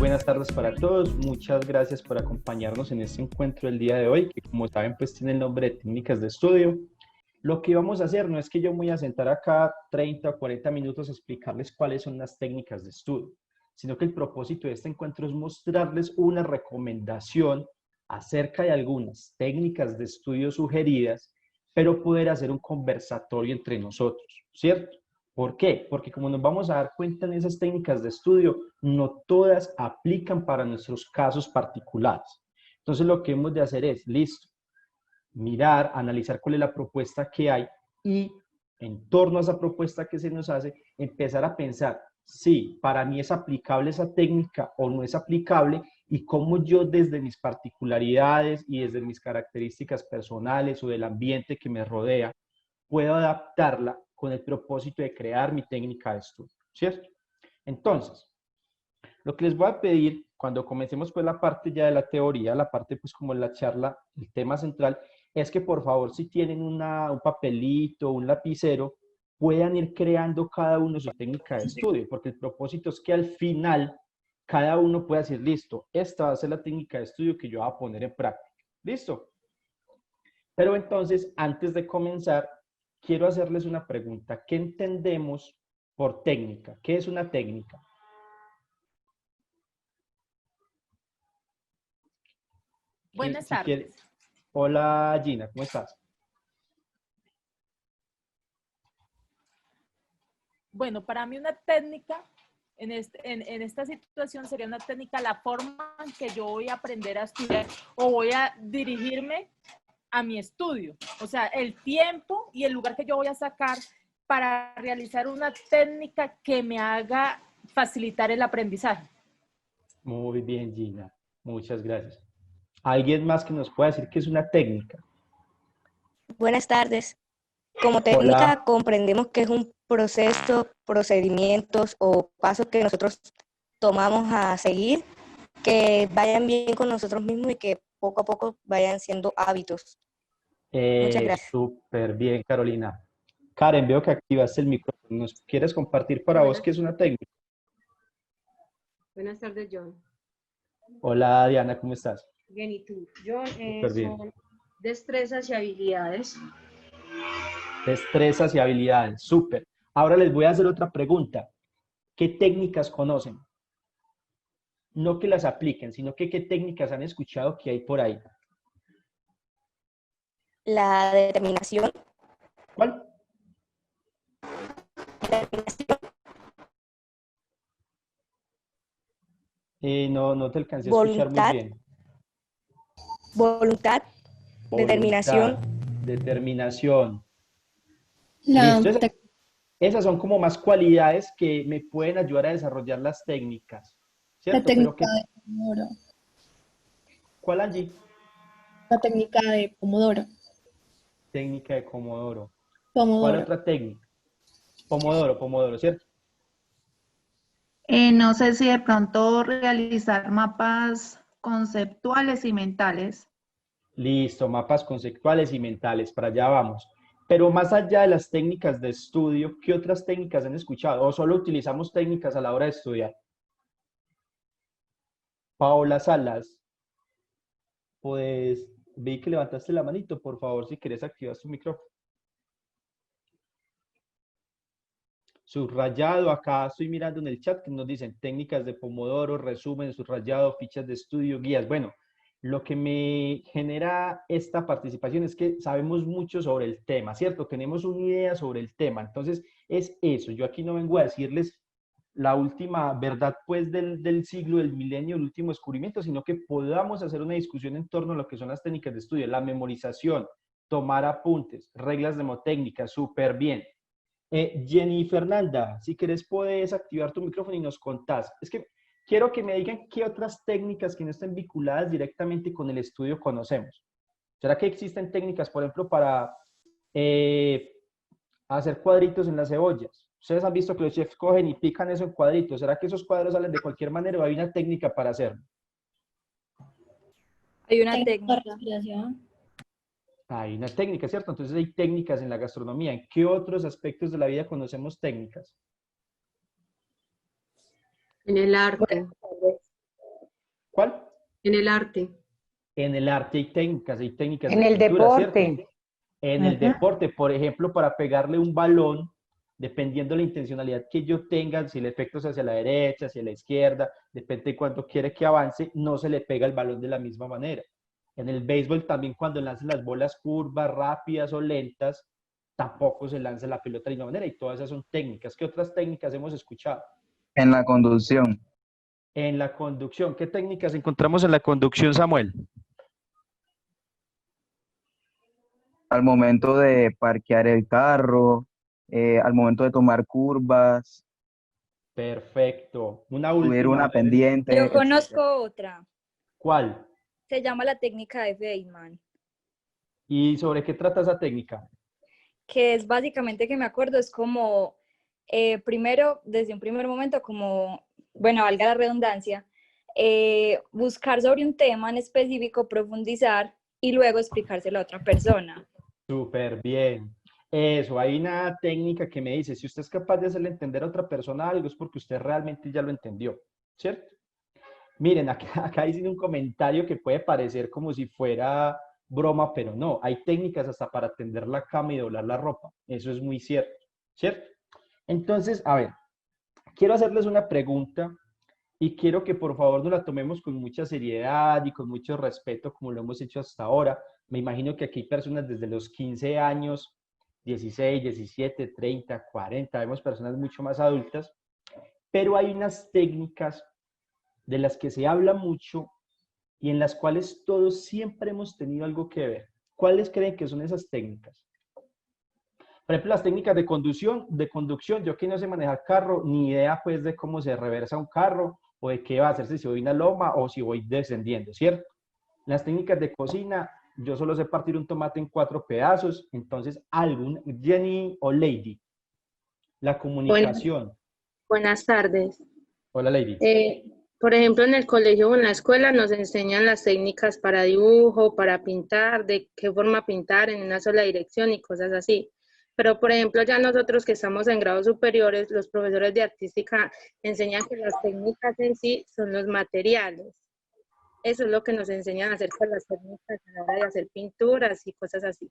buenas tardes para todos. Muchas gracias por acompañarnos en este encuentro del día de hoy, que como saben, pues tiene el nombre de técnicas de estudio. Lo que vamos a hacer no es que yo me voy a sentar acá 30 o 40 minutos a explicarles cuáles son las técnicas de estudio, sino que el propósito de este encuentro es mostrarles una recomendación acerca de algunas técnicas de estudio sugeridas, pero poder hacer un conversatorio entre nosotros, ¿cierto? ¿Por qué? Porque como nos vamos a dar cuenta en esas técnicas de estudio, no todas aplican para nuestros casos particulares. Entonces lo que hemos de hacer es, listo, mirar, analizar cuál es la propuesta que hay y en torno a esa propuesta que se nos hace, empezar a pensar si para mí es aplicable esa técnica o no es aplicable y cómo yo desde mis particularidades y desde mis características personales o del ambiente que me rodea, puedo adaptarla con el propósito de crear mi técnica de estudio, ¿cierto? Entonces, lo que les voy a pedir cuando comencemos pues la parte ya de la teoría, la parte pues como la charla, el tema central, es que por favor si tienen un papelito, un lapicero, puedan ir creando cada uno su técnica de estudio, porque el propósito es que al final cada uno pueda decir, listo, esta va a ser la técnica de estudio que yo voy a poner en práctica. ¿Listo? Pero entonces, antes de comenzar, quiero hacerles una pregunta. ¿Qué entendemos por técnica? ¿Qué es una técnica? Buenas Si tardes. quiere. Hola Gina, ¿cómo estás? Bueno, para mí una técnica en esta situación sería una técnica la forma en que yo voy a aprender a estudiar o voy a dirigirme a mi estudio. O sea, el tiempo y el lugar que yo voy a sacar para realizar una técnica que me haga facilitar el aprendizaje. Muy bien, Gina. Muchas gracias. ¿Alguien más que nos pueda decir qué es una técnica? Buenas tardes. Como Hola. técnica comprendemos que es un proceso, procedimientos o pasos que nosotros tomamos a seguir, que vayan bien con nosotros mismos y que poco a poco vayan siendo hábitos. Muchas gracias. Súper bien, Carolina. Karen, veo que activaste el micrófono. ¿Nos quieres compartir para vos qué es una técnica? Buenas tardes, John. Hola, Diana, ¿cómo estás? Bien, ¿y tú? John, Súper bien. son destrezas y habilidades. Destrezas y habilidades. Súper. Ahora les voy a hacer otra pregunta. ¿Qué técnicas conocen? No que las apliquen, sino que qué técnicas han escuchado que hay por ahí. La determinación. ¿Cuál? No te alcancé a escuchar muy bien. Voluntad, determinación. Determinación. Listo. Esas son como más cualidades que me pueden ayudar a desarrollar las técnicas. ¿Cierto? La técnica de Pomodoro. ¿Cuál, Angie? La técnica de Pomodoro. Técnica de Pomodoro. Pomodoro. ¿Cuál otra técnica? Pomodoro, ¿cierto? No sé si de pronto realizar mapas conceptuales y mentales. Listo, mapas conceptuales y mentales, para allá vamos. Pero más allá de las técnicas de estudio, ¿qué otras técnicas han escuchado? ¿O solo utilizamos técnicas a la hora de estudiar? Paola Salas, pues vi que levantaste la manito, por favor, si quieres activar tu micrófono. Subrayado, acá estoy mirando en el chat que nos dicen técnicas de Pomodoro, resumen, subrayado, fichas de estudio, guías. Bueno, lo que me genera esta participación es que sabemos mucho sobre el tema, ¿cierto? Tenemos una idea sobre el tema. Entonces, es eso. Yo aquí no vengo a decirles la última verdad, pues, del siglo, del milenio, el último descubrimiento, sino que podamos hacer una discusión en torno a lo que son las técnicas de estudio, la memorización, tomar apuntes, reglas mnemotécnicas, súper bien. Jenny Fernanda, si querés puedes activar tu micrófono y nos contás. Es que quiero que me digan qué otras técnicas que no estén vinculadas directamente con el estudio conocemos. ¿Será que existen técnicas, por ejemplo, para hacer cuadritos en las cebollas? Ustedes han visto que los chefs cogen y pican eso en cuadritos. ¿Será que esos cuadros salen de cualquier manera o hay una técnica para hacerlo? Hay una técnica. Hay una técnica, ¿cierto? Entonces hay técnicas en la gastronomía. ¿En qué otros aspectos de la vida conocemos técnicas? En el arte. ¿Cuál? En el arte. En el arte hay técnicas En de el pintura, ¿cierto? deporte. En el Ujú. deporte, por ejemplo, para pegarle un balón, dependiendo de la intencionalidad que yo tenga, si el efecto es hacia la derecha, hacia la izquierda, depende de cuánto quiere que avance, no se le pega el balón de la misma manera. En el béisbol también cuando lanzan las bolas curvas, rápidas o lentas, tampoco se lanza la pelota de la misma manera y todas esas son técnicas. ¿Qué otras técnicas hemos escuchado? En la conducción, En la conducción, ¿qué técnicas encontramos en la conducción, Samuel? al momento de parquear el carro, al momento de tomar curvas, Perfecto. Una subir última, una a ver, pendiente, Yo etcétera. conozco otra, ¿cuál? se llama la técnica de Feynman, ¿Y sobre qué trata esa técnica? que es básicamente que me acuerdo, es como, primero, desde un primer momento, como, bueno, valga la redundancia, buscar sobre un tema en específico, profundizar y luego explicárselo a otra persona. Súper bien. Eso, hay una técnica que me dice, si usted es capaz de hacerle entender a otra persona algo, es porque usted realmente ya lo entendió, ¿cierto? Miren, acá dicen un comentario que puede parecer como si fuera broma, pero no, hay técnicas hasta para tender la cama y doblar la ropa. Eso es muy cierto, ¿cierto? Entonces, a ver, quiero hacerles una pregunta y quiero que por favor nos la tomemos con mucha seriedad y con mucho respeto como lo hemos hecho hasta ahora. Me imagino que aquí hay personas desde los 15 años, 16, 17, 30, 40, vemos personas mucho más adultas, pero hay unas técnicas de las que se habla mucho y en las cuales todos siempre hemos tenido algo que ver. ¿Cuáles creen que son esas técnicas? Por ejemplo, las técnicas de conducción, yo que no sé manejar carro, ni idea pues de cómo se reversa un carro o de qué va a hacerse si voy una loma o si voy descendiendo, ¿cierto? Las técnicas de cocina, yo solo sé partir un tomate en 4 pedazos, entonces Jenny o Lady, la comunicación. Buenas tardes. Hola Lady. Por ejemplo, en el colegio o en la escuela nos enseñan las técnicas para dibujo, para pintar, de qué forma pintar en una sola dirección y cosas así. Pero, por ejemplo, ya nosotros que estamos en grados superiores, los profesores de artística enseñan que las técnicas en sí son los materiales. Eso es lo que nos enseñan acerca de las técnicas a la hora de hacer pinturas y cosas así.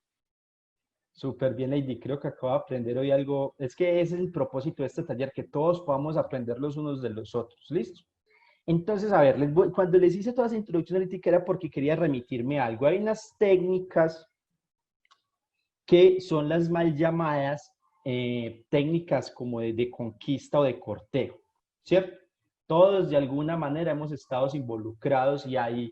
Súper bien, Lady. Creo que acabo de aprender hoy algo. Es que ese es el propósito de este taller, que todos podamos aprender los unos de los otros. ¿Listo? Entonces, a ver, cuando les hice toda esa introducción analítica era porque quería remitirme a algo. Hay unas técnicas que son las mal llamadas técnicas como de conquista o de cortejo, ¿cierto? Todos de alguna manera hemos estado involucrados y hay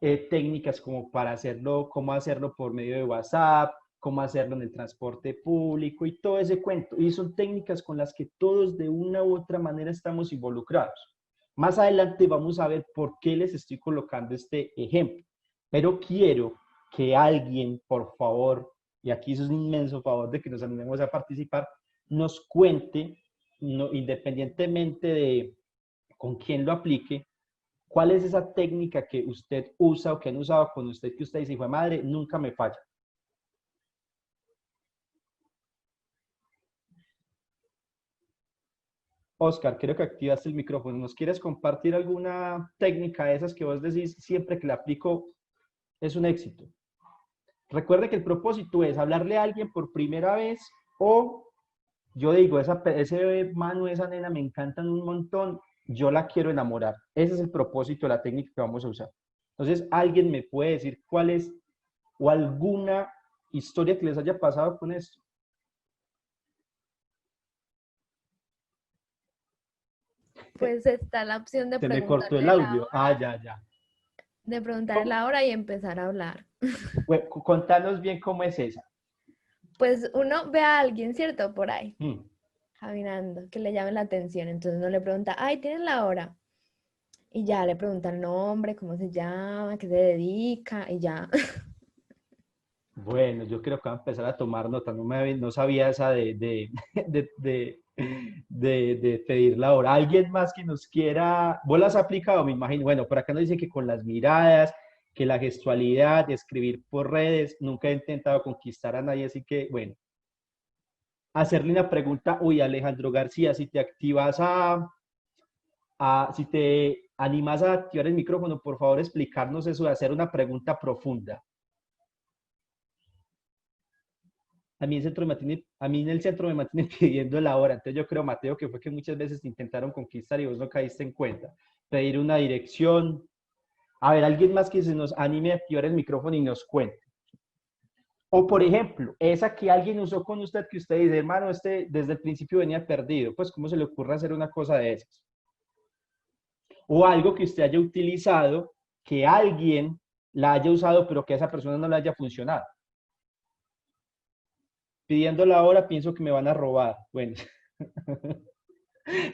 técnicas como para hacerlo, cómo hacerlo por medio de WhatsApp, cómo hacerlo en el transporte público y todo ese cuento. Y son técnicas con las que todos de una u otra manera estamos involucrados. Más adelante vamos a ver por qué les estoy colocando este ejemplo. Pero quiero que alguien, por favor, y aquí eso es un inmenso favor de que nos animemos a participar, nos cuente, independientemente de con quién lo aplique, cuál es esa técnica que usted usa o que han usado con usted que usted dice, hijo de madre, nunca me falla. Oscar, creo que activaste el micrófono. ¿Nos quieres compartir alguna técnica de esas que vos decís siempre que la aplico es un éxito? Recuerde que el propósito es hablarle a alguien por primera vez o yo digo, ese Manu, esa nena me encantan un montón, yo la quiero enamorar. Ese es el propósito de la técnica que vamos a usar. Entonces, ¿alguien me puede decir cuál es o alguna historia que les haya pasado con esto? Pues está la opción de Se me cortó el preguntarle la audio. hora, Ah, ya. de preguntarle la hora y empezar a hablar. Bueno, contanos bien cómo es esa. Pues uno ve a alguien, ¿cierto? Por ahí, caminando, que le llame la atención. Entonces uno le pregunta, ay, ¿tienes la hora? Y ya le pregunta el nombre, cómo se llama, qué se dedica, y ya. Bueno, yo creo que voy a empezar a tomar nota. No sabía esa de pedir la hora. ¿Alguien más que nos quiera? ¿Vos las has aplicado? Me imagino. Bueno, por acá nos dice que con las miradas, que la gestualidad, escribir por redes. Nunca he intentado conquistar a nadie, así que, bueno. Hacerle una pregunta, uy, Alejandro García, si te activas si te ¿animás a activar el micrófono? Por favor, explicarnos eso de hacer una pregunta profunda. A mí, en el centro me mantienen pidiendo la hora. Entonces yo creo, Mateo, que fue que muchas veces te intentaron conquistar y vos no caíste en cuenta. Pedir una dirección. A ver, alguien más que se nos anime a activar el micrófono y nos cuente. O, por ejemplo, esa que alguien usó con usted, que usted dice, hermano, desde el principio venía perdido. Pues, ¿cómo se le ocurre hacer una cosa de esas? O algo que usted haya utilizado, que alguien la haya usado, pero que a esa persona no le haya funcionado. Pidiendo la hora, pienso que me van a robar. Bueno,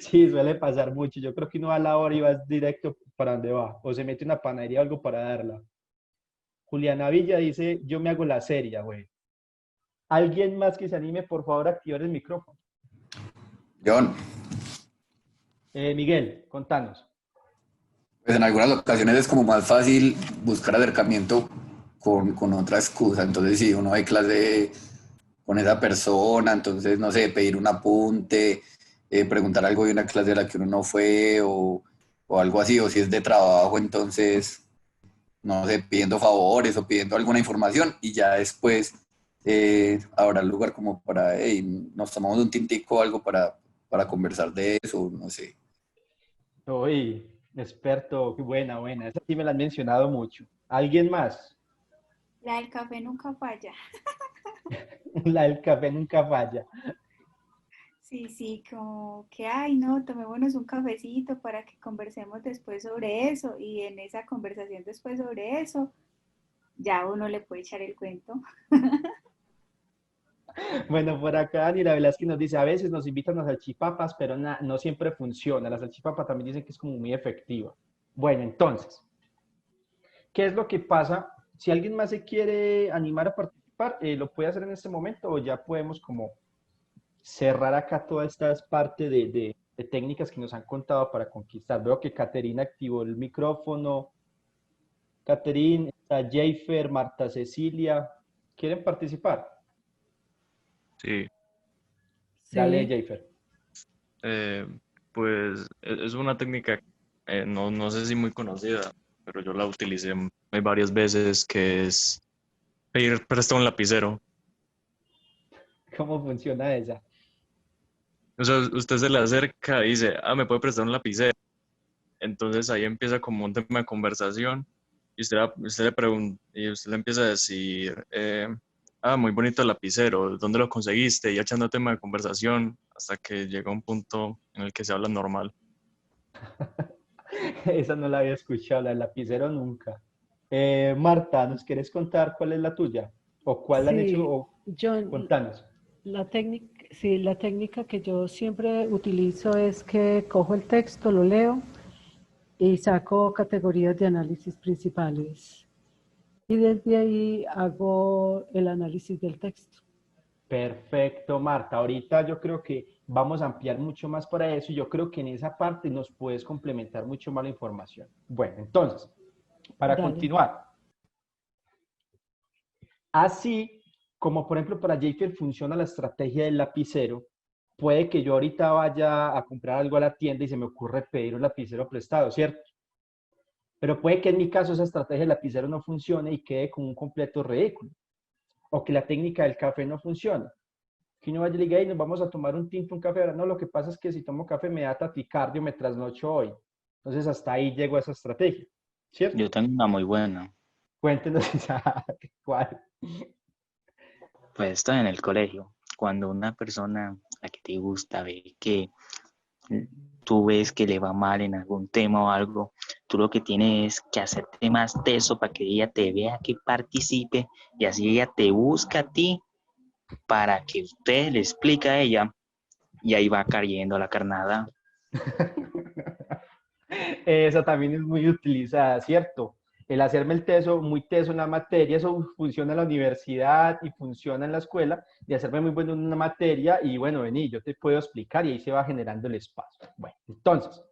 sí, suele pasar mucho. Yo creo que uno va a la hora y va directo para donde va. O se mete una panadería o algo para darla. Juliana Villa dice, yo me hago la seria, güey. ¿Alguien más que se anime, por favor, a activar el micrófono? John. Miguel, contanos. Pues en algunas ocasiones es como más fácil buscar acercamiento con otra excusa. Entonces, si uno hay clase con esa persona, entonces, no sé, pedir un apunte, preguntar algo de una clase a la que uno no fue o algo así, o si es de trabajo, entonces, no sé, pidiendo favores o pidiendo alguna información y ya después habrá lugar como para, hey, nos tomamos un tintico o algo para conversar de eso, no sé. Uy, experto, qué buena. Esa sí me la han mencionado mucho. ¿Alguien más? La del café nunca falla. La del café nunca falla. Sí, como que, ay, no, tomémonos un cafecito para que conversemos después sobre eso. Y en esa conversación después sobre eso, ya uno le puede echar el cuento. Bueno, por acá Daniela Velázquez nos dice, a veces nos invitan a salchipapas, pero no siempre funciona. La salchipapa también dicen que es como muy efectiva. Bueno, entonces, ¿qué es lo que pasa? Si alguien más se quiere animar a participar, ¿lo puede hacer en este momento o ya podemos como cerrar acá todas estas partes de técnicas que nos han contado para conquistar? Veo que Caterina activó el micrófono. Caterina, está Jayfer, Marta Cecilia. ¿Quieren participar? Sí. Dale, Jayfer. Pues es una técnica, no sé si muy conocida, pero yo la utilicé varias veces, que es pedir prestado un lapicero. ¿Cómo funciona esa? O sea, usted se le acerca y dice, ¿me puede prestar un lapicero? Entonces ahí empieza como un tema de conversación y usted le pregunta, y usted le empieza a decir, muy bonito el lapicero, ¿dónde lo conseguiste? Y echando tema de conversación hasta que llega un punto en el que se habla normal. Esa no la había escuchado, la del lapicero nunca. Marta, ¿nos quieres contar cuál es la tuya? ¿O cuál la han hecho? Contanos. La técnica que yo siempre utilizo es que cojo el texto, lo leo y saco categorías de análisis principales. Y desde ahí hago el análisis del texto. Perfecto, Marta. Ahorita yo creo que vamos a ampliar mucho más para eso y yo creo que en esa parte nos puedes complementar mucho más la información. Bueno, entonces, para continuar. Así como, por ejemplo, para Jayfer funciona la estrategia del lapicero, puede que yo ahorita vaya a comprar algo a la tienda y se me ocurre pedir un lapicero prestado, ¿cierto? Pero puede que en mi caso esa estrategia del lapicero no funcione y quede como un completo ridículo. O que la técnica del café no funcione. Que uno vaya y diga, nos vamos a tomar un tinto, un café. Ahora, no, lo que pasa es que si tomo café me da taquicardio, me trasnocho hoy. Entonces hasta ahí llego a esa estrategia, ¿cierto? Yo tengo una muy buena. Cuéntenos cuál. Pues está en el colegio. Cuando una persona a la que te gusta ve que tú ves que le va mal en algún tema o algo, tú lo que tienes que hacerte más teso para que ella te vea, que participe, y así ella te busca a ti para que usted le explique a ella, y ahí va cayendo la carnada. Esa también es muy utilizada, ¿cierto? El hacerme el teso, muy teso en la materia, eso funciona en la universidad y funciona en la escuela, de hacerme muy bueno en una materia y bueno, vení, yo te puedo explicar y ahí se va generando el espacio. Bueno, entonces,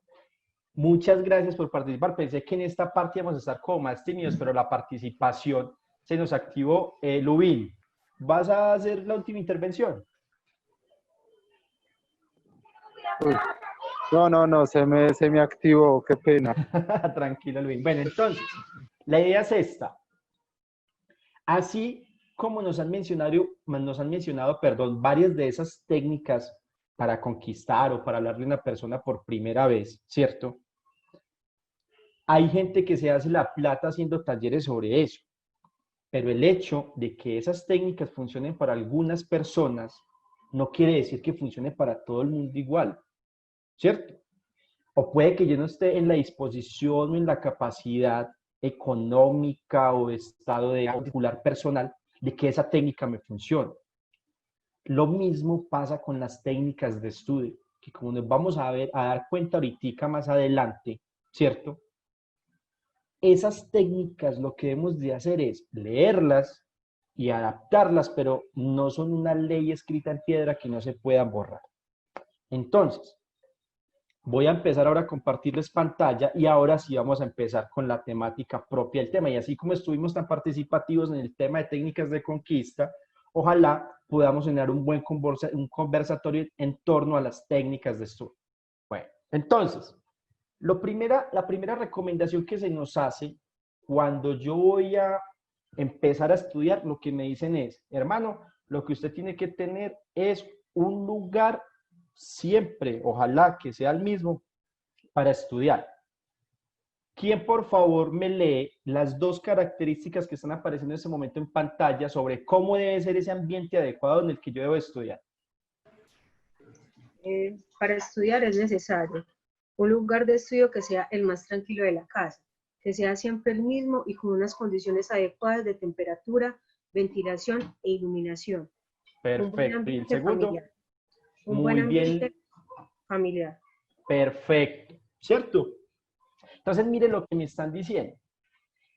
muchas gracias por participar. Pensé que en esta parte íbamos a estar como más tímidos, pero la participación se nos activó. Lubín, ¿vas a hacer la última intervención? No, se me activó, qué pena. Tranquilo, Luis. Bueno, entonces, la idea es esta. Así como nos han mencionado, perdón, varias de esas técnicas para conquistar o para hablarle a una persona por primera vez, ¿cierto? Hay gente que se hace la plata haciendo talleres sobre eso, pero el hecho de que esas técnicas funcionen para algunas personas no quiere decir que funcione para todo el mundo igual, ¿cierto? O puede que yo no esté en la disposición o en la capacidad económica o estado de articular personal de que esa técnica me funcione. Lo mismo pasa con las técnicas de estudio, que como nos vamos a dar cuenta ahorita más adelante, ¿cierto? Esas técnicas lo que debemos de hacer es leerlas y adaptarlas, pero no son una ley escrita en piedra que no se pueda borrar. Entonces, voy a empezar ahora a compartirles pantalla y ahora sí vamos a empezar con la temática propia del tema. Y así como estuvimos tan participativos en el tema de técnicas de conquista, ojalá podamos generar un buen conversatorio en torno a las técnicas de estudio. Bueno, entonces, la primera recomendación que se nos hace cuando yo voy a empezar a estudiar, lo que me dicen es, hermano, lo que usted tiene que tener es un lugar siempre, ojalá que sea el mismo, para estudiar. ¿Quién por favor me lee las dos características que están apareciendo en este momento en pantalla sobre cómo debe ser ese ambiente adecuado en el que yo debo estudiar? Para estudiar es necesario un lugar de estudio que sea el más tranquilo de la casa, que sea siempre el mismo y con unas condiciones adecuadas de temperatura, ventilación e iluminación. Perfecto. ¿Y el segundo? Familiar. Un buen ambiente familiar. Perfecto. ¿Cierto? Entonces, mire lo que me están diciendo.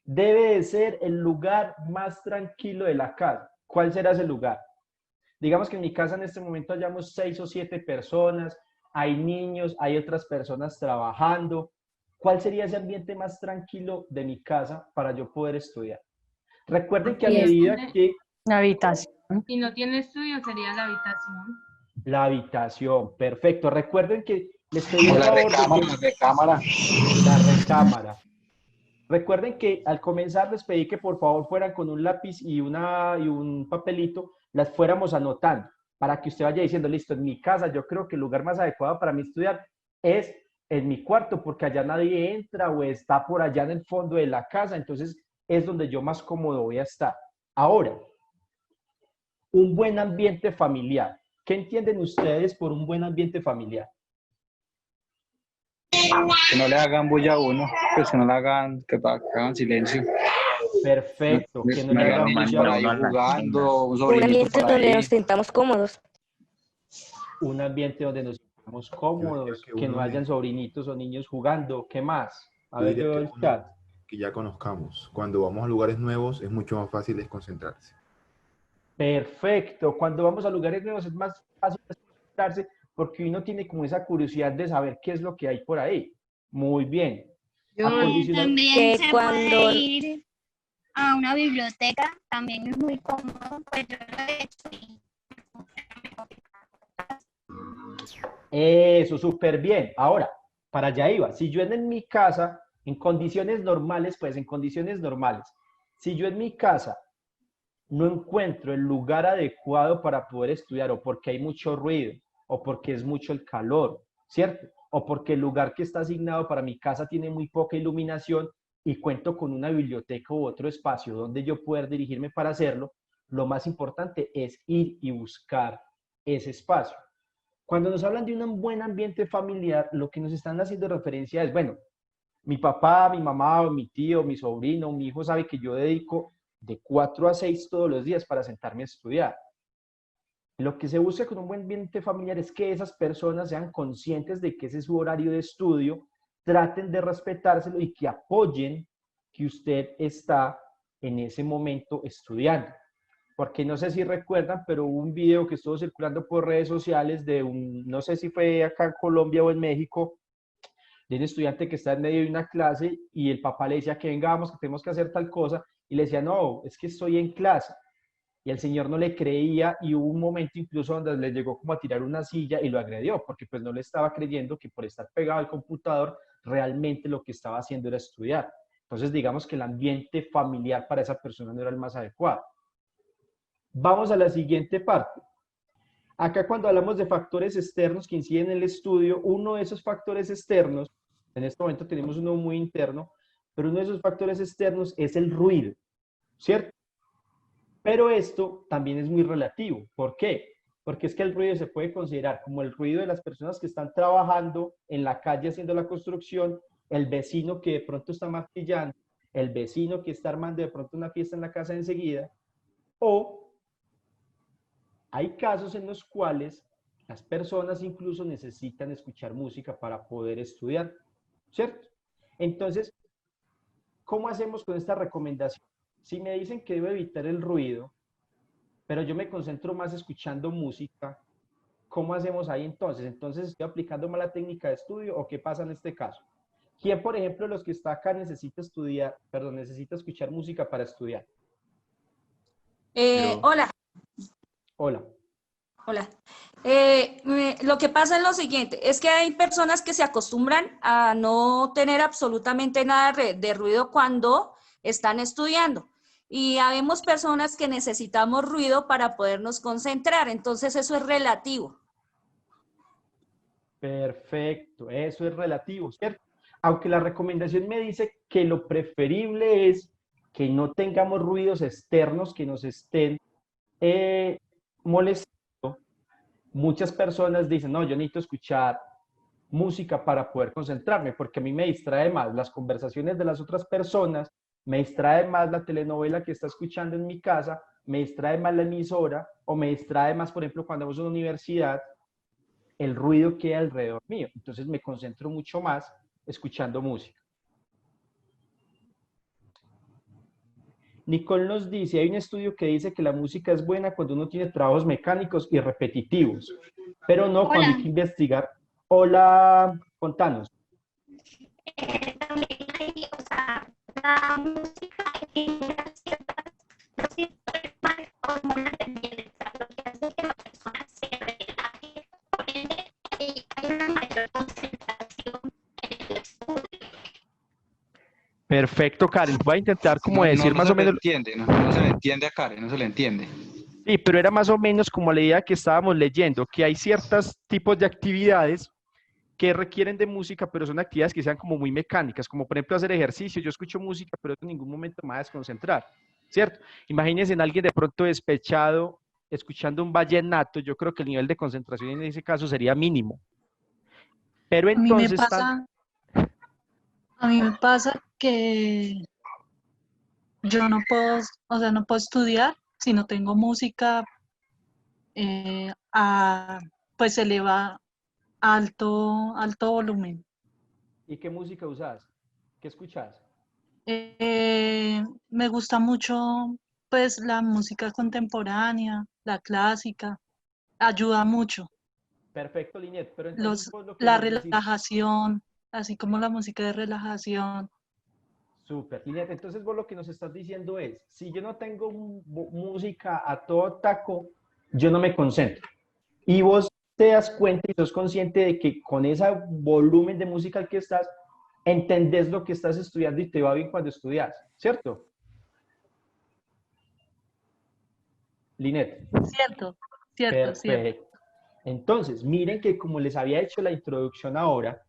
Debe de ser el lugar más tranquilo de la casa. ¿Cuál será ese lugar? Digamos que en mi casa en este momento hayamos 6 o 7 personas, hay niños, hay otras personas trabajando. ¿Cuál sería ese ambiente más tranquilo de mi casa para yo poder estudiar? Recuerden que a medida que... La habitación. Si no tiene estudio, sería la habitación. La habitación, perfecto. Recuerden que les pedí O el la favor recámara. La recámara. Recuerden que al comenzar les pedí que por favor fueran con un lápiz y un papelito, las fuéramos anotando para que usted vaya diciendo, listo, en mi casa yo creo que el lugar más adecuado para mí estudiar es en mi cuarto, porque allá nadie entra o está por allá en el fondo de la casa, entonces es donde yo más cómodo voy a estar. Ahora, un buen ambiente familiar. ¿Qué entienden ustedes por un buen ambiente familiar? Que no le hagan bulla a uno, pues que no le hagan, que hagan silencio. Perfecto, que no le hagan niños por ahí jugando, un Un sobrinito ambiente por donde ahí. nos sintamos cómodos. Un ambiente donde nos sintamos cómodos, que no hayan sobrinitos o niños jugando. ¿Qué más? A ver, yo el chat. Que ya conozcamos. Cuando vamos a lugares nuevos es mucho más fácil desconcentrarse. Perfecto. Cuando vamos a lugares nuevos es más fácil desconcentrarse porque uno tiene como esa curiosidad de saber qué es lo que hay por ahí. Muy bien. También que se cuando- puede ir a una biblioteca, también es muy cómodo, pues yo lo he hecho y Eso, súper bien. Ahora, para allá iba. Si yo en mi casa, en condiciones normales, si yo en mi casa no encuentro el lugar adecuado para poder estudiar, o porque hay mucho ruido, o porque es mucho el calor, ¿cierto? O porque el lugar que está asignado para mi casa tiene muy poca iluminación y cuento con una biblioteca u otro espacio donde yo pueda dirigirme para hacerlo, lo más importante es ir y buscar ese espacio. Cuando nos hablan de un buen ambiente familiar, lo que nos están haciendo referencia es, bueno, mi papá, mi mamá, mi tío, mi sobrino, mi hijo sabe que yo dedico de 4 a 6 todos los días para sentarme a estudiar. Lo que se busca con un buen ambiente familiar es que esas personas sean conscientes de que ese es su horario de estudio, traten de respetárselo y que apoyen que usted está en ese momento estudiando. Porque no sé si recuerdan, pero hubo un video que estuvo circulando por redes sociales de no sé si fue acá en Colombia o en México, de un estudiante que está en medio de una clase y el papá le decía que venga, vamos, que tenemos que hacer tal cosa, y le decía, no, es que estoy en clase. Y el señor no le creía y hubo un momento incluso donde le llegó como a tirar una silla y lo agredió, porque pues no le estaba creyendo que por estar pegado al computador realmente lo que estaba haciendo era estudiar. Entonces digamos que el ambiente familiar para esa persona no era el más adecuado. Vamos a la siguiente parte. Acá cuando hablamos de factores externos que inciden en el estudio, uno de esos factores externos, en este momento tenemos uno muy interno, pero uno de esos factores externos es el ruido, ¿cierto? Pero esto también es muy relativo. ¿Por qué? Porque es que el ruido se puede considerar como el ruido de las personas que están trabajando en la calle haciendo la construcción, el vecino que de pronto está martillando, el vecino que está armando de pronto una fiesta en la casa enseguida, o hay casos en los cuales las personas incluso necesitan escuchar música para poder estudiar, ¿cierto? Entonces, ¿cómo hacemos con esta recomendación? Si me dicen que debo evitar el ruido, pero yo me concentro más escuchando música, ¿cómo hacemos ahí entonces? Entonces, ¿estoy aplicando mal la técnica de estudio o qué pasa en este caso? ¿Quién, por ejemplo, de los que está acá necesita escuchar música para estudiar? Hola. Hola. Hola. Lo que pasa es lo siguiente, es que hay personas que se acostumbran a no tener absolutamente nada de ruido cuando están estudiando. Y habemos personas que necesitamos ruido para podernos concentrar, entonces eso es relativo. Perfecto, eso es relativo, ¿cierto? Aunque la recomendación me dice que lo preferible es que no tengamos ruidos externos que nos estén molestando. Muchas personas dicen, no, yo necesito escuchar música para poder concentrarme, porque a mí me distrae más las conversaciones de las otras personas, me distrae más la telenovela que está escuchando en mi casa, me distrae más la emisora, o me distrae más, por ejemplo, cuando vamos a una universidad, el ruido que hay alrededor mío. Entonces me concentro mucho más escuchando música. Nicole nos dice, hay un estudio que dice que la música es buena cuando uno tiene trabajos mecánicos y repetitivos, pero no cuando hay que investigar. Hola, contanos. También hay, o sea, la música genera ciertas hormonas de bienestar, lo que hace que la persona se relaje, por ende hay una mayor concentración en el estudio. Perfecto, Karen. Voy a intentar como decir más o menos. No se le entiende a Karen, no se le entiende. Sí, pero era más o menos como la idea que estábamos leyendo, que hay ciertos tipos de actividades que requieren de música, pero son actividades que sean como muy mecánicas, como por ejemplo hacer ejercicio. Yo escucho música, pero en ningún momento me voy a desconcentrar, ¿cierto? Imagínense en alguien de pronto despechado, escuchando un vallenato, yo creo que el nivel de concentración en ese caso sería mínimo. Pero entonces... A mí me pasa que yo no puedo, o sea, no puedo estudiar si no tengo música, pues eleva alto volumen. ¿Y qué música usas? ¿Qué escuchas? Me gusta mucho, pues, la música contemporánea, la clásica, ayuda mucho. Perfecto, Linet, pero entonces la relajación, así como la música de relajación. Súper, Linet, entonces vos lo que nos estás diciendo es, si yo no tengo música a todo taco, yo no me concentro. Y vos te das cuenta y sos consciente de que con ese volumen de música al que estás, entendés lo que estás estudiando y te va bien cuando estudias, ¿cierto? Linet. Cierto. Perfecto. Entonces, miren que como les había hecho la introducción ahora,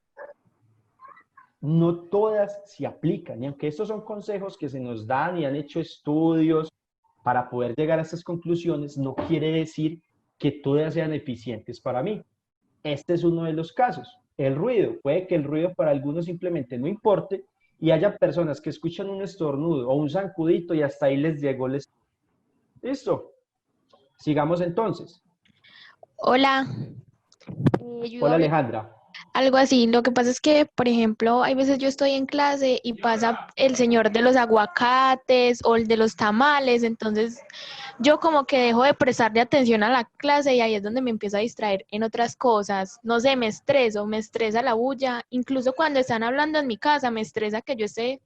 no todas se aplican, y aunque estos son consejos que se nos dan y han hecho estudios para poder llegar a estas conclusiones, no quiere decir que todas sean eficientes para mí. Este es uno de los casos. El ruido, puede que el ruido para algunos simplemente no importe y haya personas que escuchan un estornudo o un zancudito y hasta ahí les llegó el... Listo. Sigamos entonces. Hola. Hola, Alejandra. Algo así. Lo que pasa es que, por ejemplo, hay veces yo estoy en clase y pasa el señor de los aguacates o el de los tamales, entonces yo como que dejo de prestarle atención a la clase y ahí es donde me empiezo a distraer en otras cosas. No sé, me estresa la bulla. Incluso cuando están hablando en mi casa, me estresa que yo esté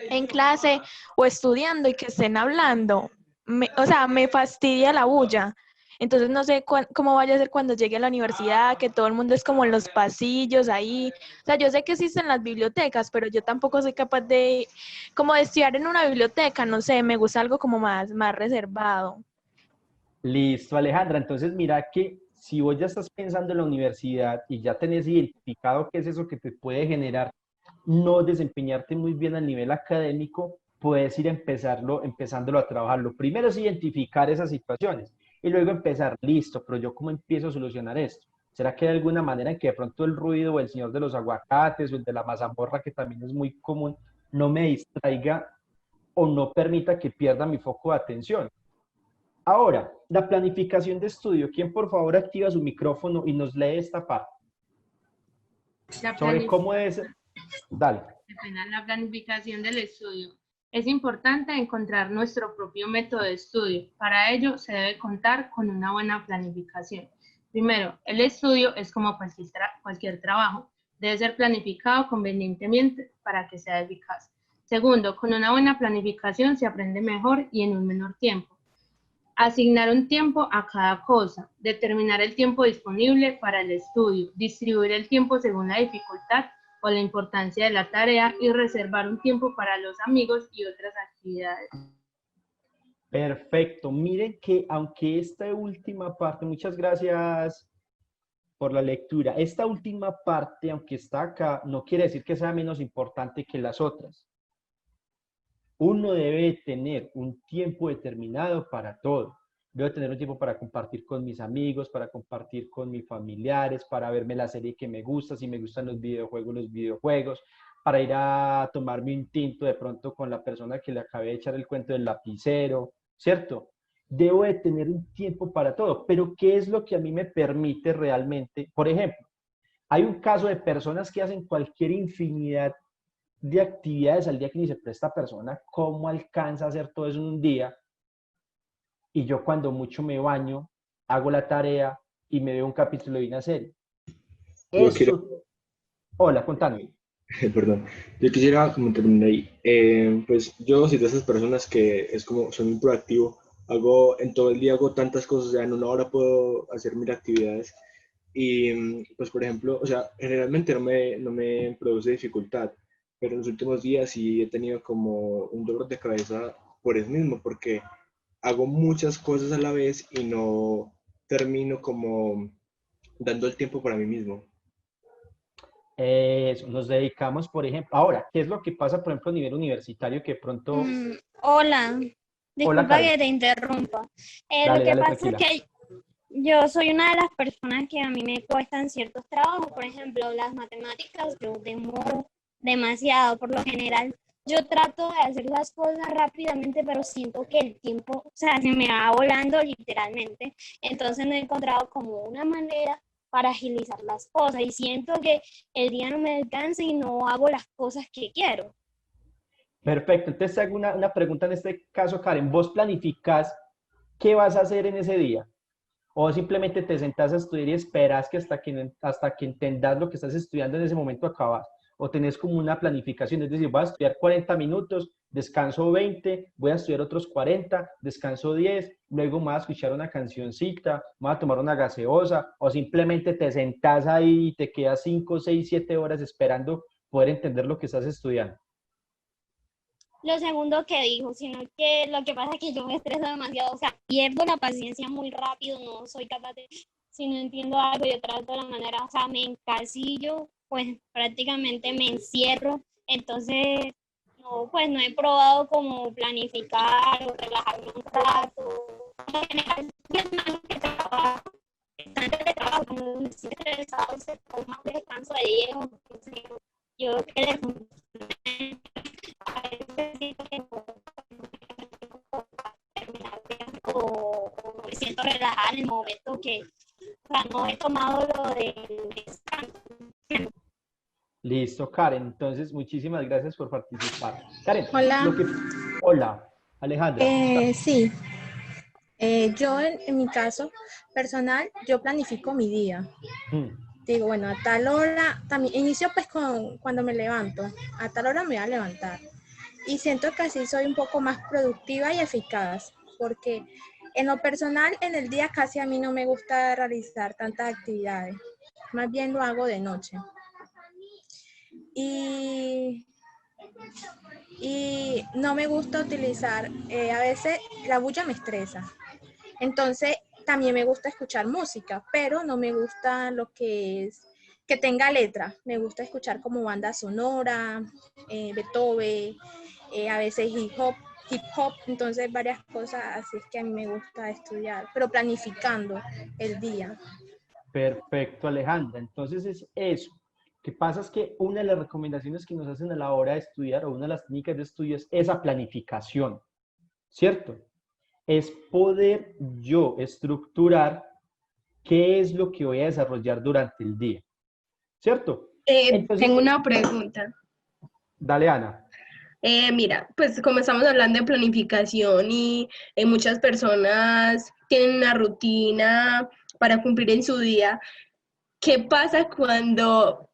en clase o estudiando y que estén hablando. o sea, me fastidia la bulla. Entonces no sé cómo vaya a ser cuando llegue a la universidad, que todo el mundo es como en los pasillos ahí. O sea, yo sé que existen las bibliotecas, pero yo tampoco soy capaz de, como de estudiar en una biblioteca, no sé, me gusta algo como más reservado. Listo, Alejandra. Entonces mira que si vos ya estás pensando en la universidad y ya tenés identificado qué es eso que te puede generar no desempeñarte muy bien a nivel académico, puedes ir empezándolo a trabajar. Lo primero es identificar esas situaciones y luego empezar, listo, pero yo cómo empiezo a solucionar esto. ¿Será que hay alguna manera en que de pronto el ruido o el señor de los aguacates o el de la mazamorra, que también es muy común, no me distraiga o no permita que pierda mi foco de atención? Ahora, la planificación de estudio. ¿Quién por favor activa su micrófono y nos lee esta parte? Sobre cómo es... Dale. La planificación del estudio. Es importante encontrar nuestro propio método de estudio. Para ello se debe contar con una buena planificación. Primero, el estudio es como cualquier trabajo. Debe ser planificado convenientemente para que sea eficaz. Segundo, con una buena planificación se aprende mejor y en un menor tiempo. Asignar un tiempo a cada cosa. Determinar el tiempo disponible para el estudio. Distribuir el tiempo según la dificultad o la importancia de la tarea y reservar un tiempo para los amigos y otras actividades. Perfecto. Miren que aunque esta última parte, muchas gracias por la lectura, esta última parte, aunque está acá, no quiere decir que sea menos importante que las otras. Uno debe tener un tiempo determinado para todo. Debo tener un tiempo para compartir con mis amigos, para compartir con mis familiares, para verme la serie que me gusta, si me gustan los videojuegos, para ir a tomarme un tinto de pronto con la persona que le acabé de echar el cuento del lapicero, ¿cierto? Debo de tener un tiempo para todo, pero ¿qué es lo que a mí me permite realmente? Por ejemplo, hay un caso de personas que hacen cualquier infinidad de actividades al día que ni se presta persona, ¿cómo alcanza a hacer todo eso en un día? Y yo cuando mucho me baño, hago la tarea y me veo un capítulo de una serie. Hola, contame. Perdón, yo quisiera como terminar ahí. Pues yo soy de esas personas que es como, soy muy proactivo, en todo el día hago tantas cosas, o sea, en una hora puedo hacer 1000 actividades y pues por ejemplo, o sea, generalmente no me produce dificultad, pero en los últimos días sí he tenido como un dolor de cabeza por eso mismo, porque hago muchas cosas a la vez y no termino como dando el tiempo para mí mismo. Nos dedicamos, por ejemplo, ahora, ¿qué es lo que pasa, por ejemplo, a nivel universitario que pronto... Hola, disculpa que te interrumpa. Lo que pasa es que yo soy una de las personas que a mí me cuestan ciertos trabajos, por ejemplo, las matemáticas, yo demoro demasiado, por lo general. Yo trato de hacer las cosas rápidamente, pero siento que el tiempo, o sea, se me va volando literalmente. Entonces no he encontrado como una manera para agilizar las cosas y siento que el día no me alcanza y no hago las cosas que quiero. Perfecto, entonces te hago una pregunta en este caso, Karen. ¿Vos planificás qué vas a hacer en ese día? ¿O simplemente te sentás a estudiar y esperas que hasta que entendas lo que estás estudiando en ese momento acabas? ¿O tenés como una planificación? Es decir, voy a estudiar 40 minutos, descanso 20, voy a estudiar otros 40, descanso 10, luego me voy a escuchar una cancioncita, me voy a tomar una gaseosa, o simplemente te sentás ahí y te quedas 5, 6, 7 horas esperando poder entender lo que estás estudiando. Lo segundo que dijo, sino que lo que pasa es que yo me estreso demasiado, o sea, pierdo la paciencia muy rápido, no soy capaz de, si no entiendo algo, yo trato de la manera, o sea, me encasillo, pues prácticamente me encierro, entonces, no, pues no he probado como planificar o relajarme un rato. En general, es malo que trabajo, bastante de trabajo, como me siento estresado, se toma un descanso de 10 o 15 minutos. Yo que le a veces siento que o me siento relajada en el momento que, o sea, no he tomado lo del descanso. Listo, Karen. Entonces, muchísimas gracias por participar. Karen. Hola. Hola, Alejandra. Sí. Yo, en mi caso personal, yo planifico mi día. Digo, bueno, a tal hora, también inicio pues cuando me levanto. A tal hora me voy a levantar. Y siento que así soy un poco más productiva y eficaz. porque en lo personal en el día casi a mí no me gusta realizar tantas actividades, más bien lo hago de noche. Y no me gusta utilizar, a veces la bulla me estresa, entonces también me gusta escuchar música, pero no me gusta lo que es que tenga letra, me gusta escuchar como banda sonora, Beethoven, a veces hip hop, entonces varias cosas, así es que a mí me gusta estudiar, pero planificando el día. Perfecto, Alejandra. Entonces es eso. Lo que pasa es que una de las recomendaciones que nos hacen a la hora de estudiar, o una de las técnicas de estudio, es esa planificación, ¿cierto? Es poder yo estructurar qué es lo que voy a desarrollar durante el día, ¿cierto? Entonces, tengo una pregunta. Dale, Ana. Mira, pues como estamos hablando de planificación y muchas personas tienen una rutina para cumplir en su día, ¿qué pasa cuando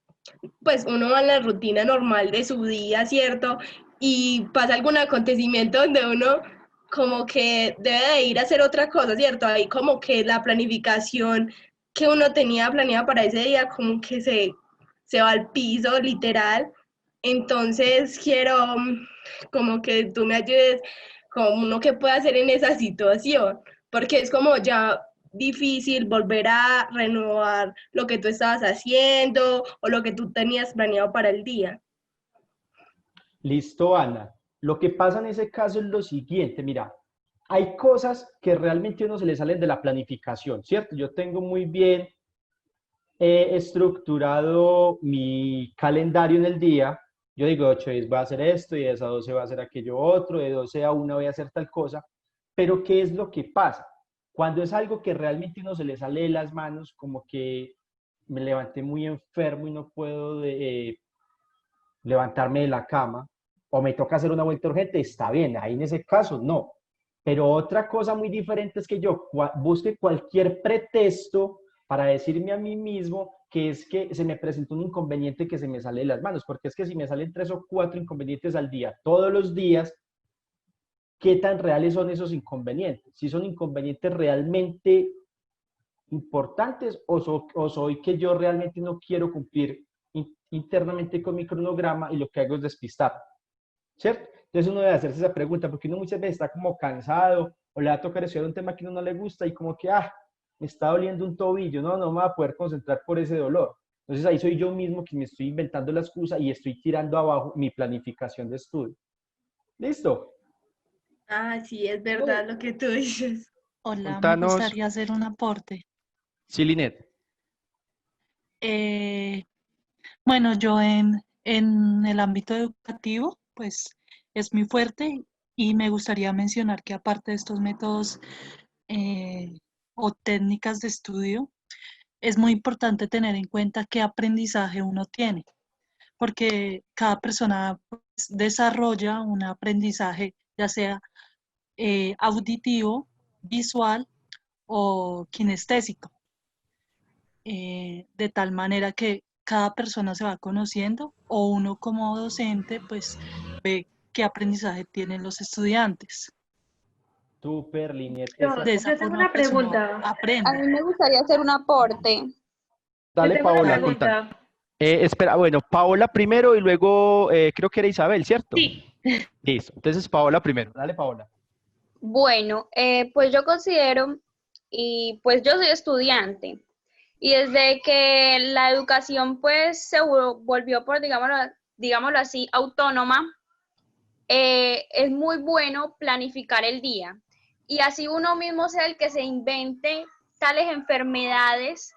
pues uno va en la rutina normal de su día, ¿cierto? Y pasa algún acontecimiento donde uno como que debe de ir a hacer otra cosa, ¿cierto? Ahí como que la planificación que uno tenía planeada para ese día como que se va al piso, literal. Entonces quiero como que tú me ayudes como uno que puede hacer en esa situación, porque es como ya difícil volver a renovar lo que tú estabas haciendo o lo que tú tenías planeado para el día. Listo, Ana. Lo que pasa en ese caso es lo siguiente, mira, hay cosas que realmente a uno se le salen de la planificación, ¿cierto? Yo tengo muy bien estructurado mi calendario en el día. Yo digo, 8 días voy a hacer esto, y de 10 a 12 voy a hacer aquello otro, de 12 a 1 voy a hacer tal cosa. Pero ¿qué es lo que pasa? Cuando es algo que realmente uno se le sale de las manos, como que me levanté muy enfermo y no puedo levantarme de la cama, o me toca hacer una vuelta urgente, está bien, ahí en ese caso no. Pero otra cosa muy diferente es que yo busque cualquier pretexto para decirme a mí mismo que es que se me presentó un inconveniente que se me sale de las manos, porque es que si me salen 3 o 4 inconvenientes al día, todos los días, ¿qué tan reales son esos inconvenientes? Si son inconvenientes realmente importantes o soy que yo realmente no quiero cumplir internamente con mi cronograma y lo que hago es despistar, ¿cierto? Entonces uno debe hacerse esa pregunta, porque uno muchas veces está como cansado o le va a tocar estudiar un tema que a uno no le gusta y como que, me está doliendo un tobillo, no me voy a poder concentrar por ese dolor. Entonces ahí soy yo mismo que me estoy inventando la excusa y estoy tirando abajo mi planificación de estudio. ¿Listo? Sí, es verdad lo que tú dices. Hola, Contanos. me gustaría hacer un aporte. Sí, Linet. Bueno, yo en el ámbito educativo, pues es muy fuerte y me gustaría mencionar que aparte de estos métodos o técnicas de estudio, es muy importante tener en cuenta qué aprendizaje uno tiene, porque cada persona pues, desarrolla un aprendizaje, ya sea auditivo, visual o kinestésico, de tal manera que cada persona se va conociendo o uno como docente pues ve qué aprendizaje tienen los estudiantes. Súper, Linet. Yo tengo una pregunta. Aprende. A mí me gustaría hacer un aporte. Dale, Paola, contá. Espera, bueno, Paola primero y luego creo que era Isabel, ¿cierto? Sí. Listo, entonces Paola primero. Dale, Paola. Bueno, pues yo considero, y pues yo soy estudiante, y desde que la educación pues se volvió por, digámoslo así, autónoma, es muy bueno planificar el día. Y así uno mismo sea el que se invente tales enfermedades,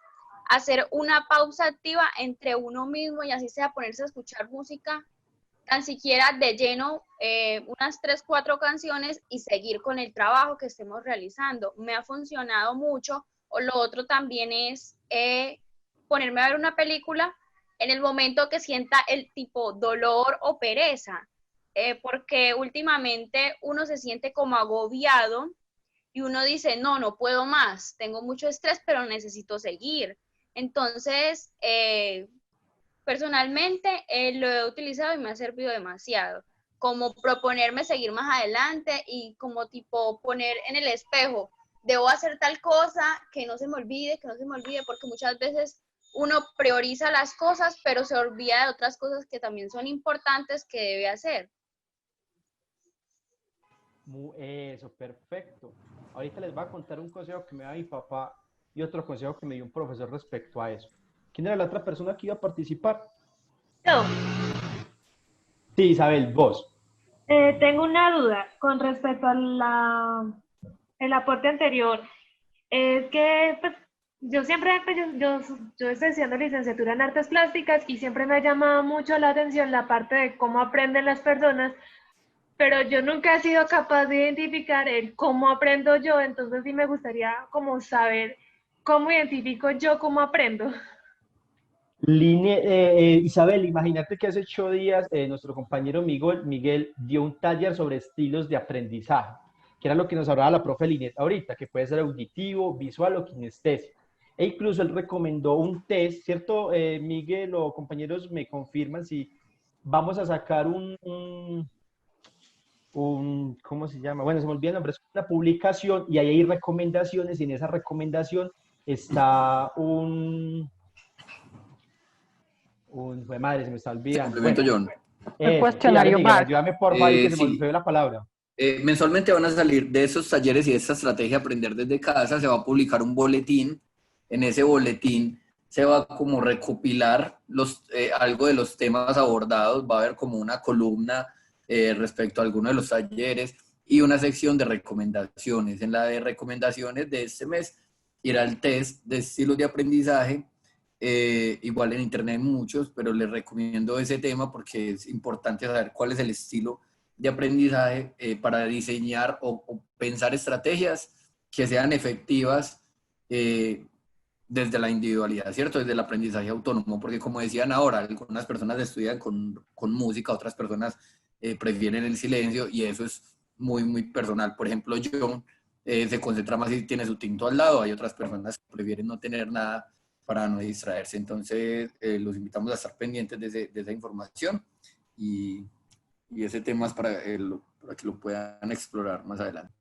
hacer una pausa activa entre uno mismo y así sea ponerse a escuchar música, tan siquiera de lleno, unas 3, 4 canciones y seguir con el trabajo que estemos realizando. Me ha funcionado mucho. O lo otro también es ponerme a ver una película en el momento que sienta el tipo dolor o pereza, porque últimamente uno se siente como agobiado y uno dice, no puedo más, tengo mucho estrés, pero necesito seguir. Entonces, personalmente lo he utilizado y me ha servido demasiado. como proponerme seguir más adelante y como tipo poner en el espejo, debo hacer tal cosa, que no se me olvide, porque muchas veces uno prioriza las cosas, pero se olvida de otras cosas que también son importantes que debe hacer. Eso, perfecto. Ahorita les voy a contar un consejo que me da mi papá y otro consejo que me dio un profesor respecto a eso. ¿Quién era la otra persona que iba a participar? Yo. Sí, Isabel, vos. Tengo una duda con respecto a el aporte anterior. Es que pues, yo siempre, pues, yo estoy haciendo licenciatura en artes plásticas y siempre me ha llamado mucho la atención la parte de cómo aprenden las personas, pero yo nunca he sido capaz de identificar el cómo aprendo yo, entonces sí me gustaría como saber cómo identifico yo cómo aprendo. Isabel, imagínate que hace 8 días nuestro compañero Miguel dio un taller sobre estilos de aprendizaje, que era lo que nos hablaba la profe Linet ahorita, que puede ser auditivo, visual o kinestésico. E incluso él recomendó un test, ¿cierto, Miguel o compañeros me confirman si vamos a sacar ¿cómo se llama? Bueno, se me olvida el nombre, es una publicación y ahí hay recomendaciones y en esa recomendación está fue madre, se me está olvidando. Complemento, John. El cuestionario Miguel, ayúdame por favor, que se me olvidó la palabra. Mensualmente van a salir de esos talleres y de esta estrategia Aprender desde Casa, se va a publicar un boletín. En ese boletín se va como recopilar algo de los temas abordados, va a haber como una columna respecto a alguno de los talleres y una sección de recomendaciones. En la de recomendaciones de este mes irá el test de estilos de aprendizaje. Igual en internet hay muchos, pero les recomiendo ese tema porque es importante saber cuál es el estilo de aprendizaje para diseñar o pensar estrategias que sean efectivas desde la individualidad, ¿cierto? Desde el aprendizaje autónomo, porque como decían ahora, algunas personas estudian con música, otras personas prefieren el silencio y eso es muy, muy personal. Por ejemplo, John se concentra más si tiene su tinto al lado, hay otras personas que prefieren no tener nada para no distraerse. Entonces, los invitamos a estar pendientes de esa información y ese tema es para que lo puedan explorar más adelante.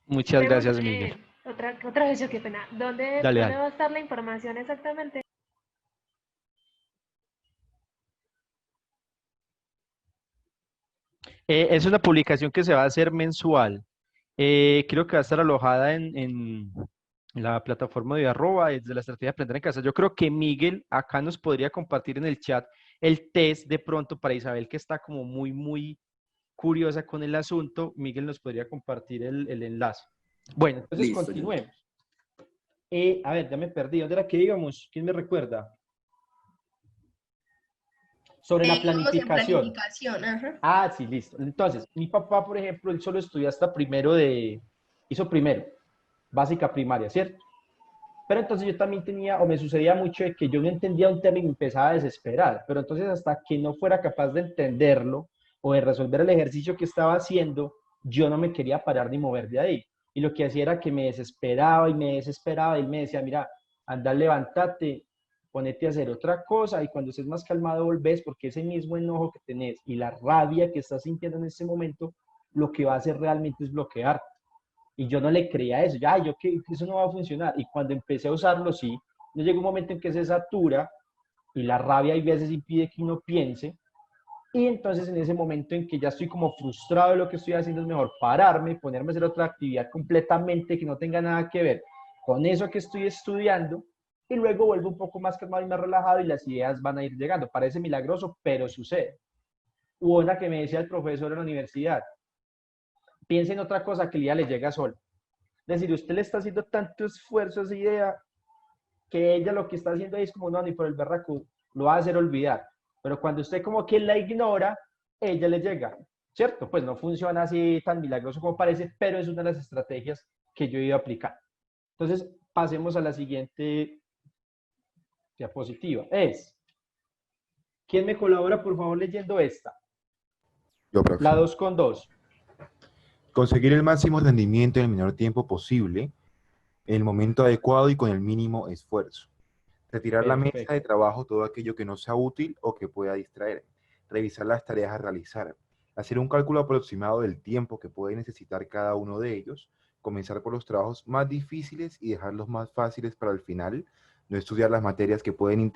Muchas gracias, Miguel. Otra vez, qué pena. ¿Dónde va a estar la información exactamente? Es una publicación que se va a hacer mensual. Creo que va a estar alojada en la plataforma de arroba desde la estrategia de aprender en casa. Yo creo que Miguel acá nos podría compartir en el chat el test de pronto para Isabel, que está como muy, muy curiosa con el asunto. Miguel nos podría compartir el enlace. Bueno, entonces listo, continuemos. A ver, ya me perdí. ¿Dónde era que íbamos? ¿Quién me recuerda? Sobre la planificación. Ajá. Sí, listo. Entonces, mi papá, por ejemplo, él solo estudió hasta hizo primero, básica primaria, ¿cierto? Pero entonces yo también me sucedía mucho de que yo no entendía un tema y me empezaba a desesperar, pero entonces hasta que no fuera capaz de entenderlo o de resolver el ejercicio que estaba haciendo, yo no me quería parar ni mover de ahí. Y lo que hacía era que me desesperaba y me me decía, mira, anda, levántate, ponete a hacer otra cosa y cuando estés más calmado volvés, porque ese mismo enojo que tenés y la rabia que estás sintiendo en ese momento, lo que va a hacer realmente es bloquearte. Y yo no le creía eso, que eso no va a funcionar. Y cuando empecé a usarlo, sí, no llega un momento en que se satura y la rabia a veces impide que uno piense. Y entonces en ese momento en que ya estoy como frustrado de lo que estoy haciendo, es mejor pararme, ponerme a hacer otra actividad completamente que no tenga nada que ver con eso que estoy estudiando y luego vuelvo un poco más calmado y más relajado y las ideas van a ir llegando. Parece milagroso, pero sucede. Hubo una que me decía el profesor en la universidad, piense en otra cosa que el día le llega sola. Es decir, usted le está haciendo tanto esfuerzo a esa idea que ella lo que está haciendo ahí es como, no, ni por el berraco, lo va a hacer olvidar. Pero cuando usted como que la ignora, ella le llega, ¿cierto? Pues no funciona así tan milagroso como parece, pero es una de las estrategias que yo he ido a aplicar. Entonces, pasemos a la siguiente diapositiva. ¿Quién me colabora, por favor, leyendo esta? Yo, profe. La 2.2. Conseguir el máximo rendimiento en el menor tiempo posible, en el momento adecuado y con el mínimo esfuerzo. Retirar la mesa de trabajo todo aquello que no sea útil o que pueda distraer. Revisar las tareas a realizar. hacer un cálculo aproximado del tiempo que puede necesitar cada uno de ellos, comenzar por los trabajos más difíciles y dejar los más fáciles para el final, no estudiar las materias que pueden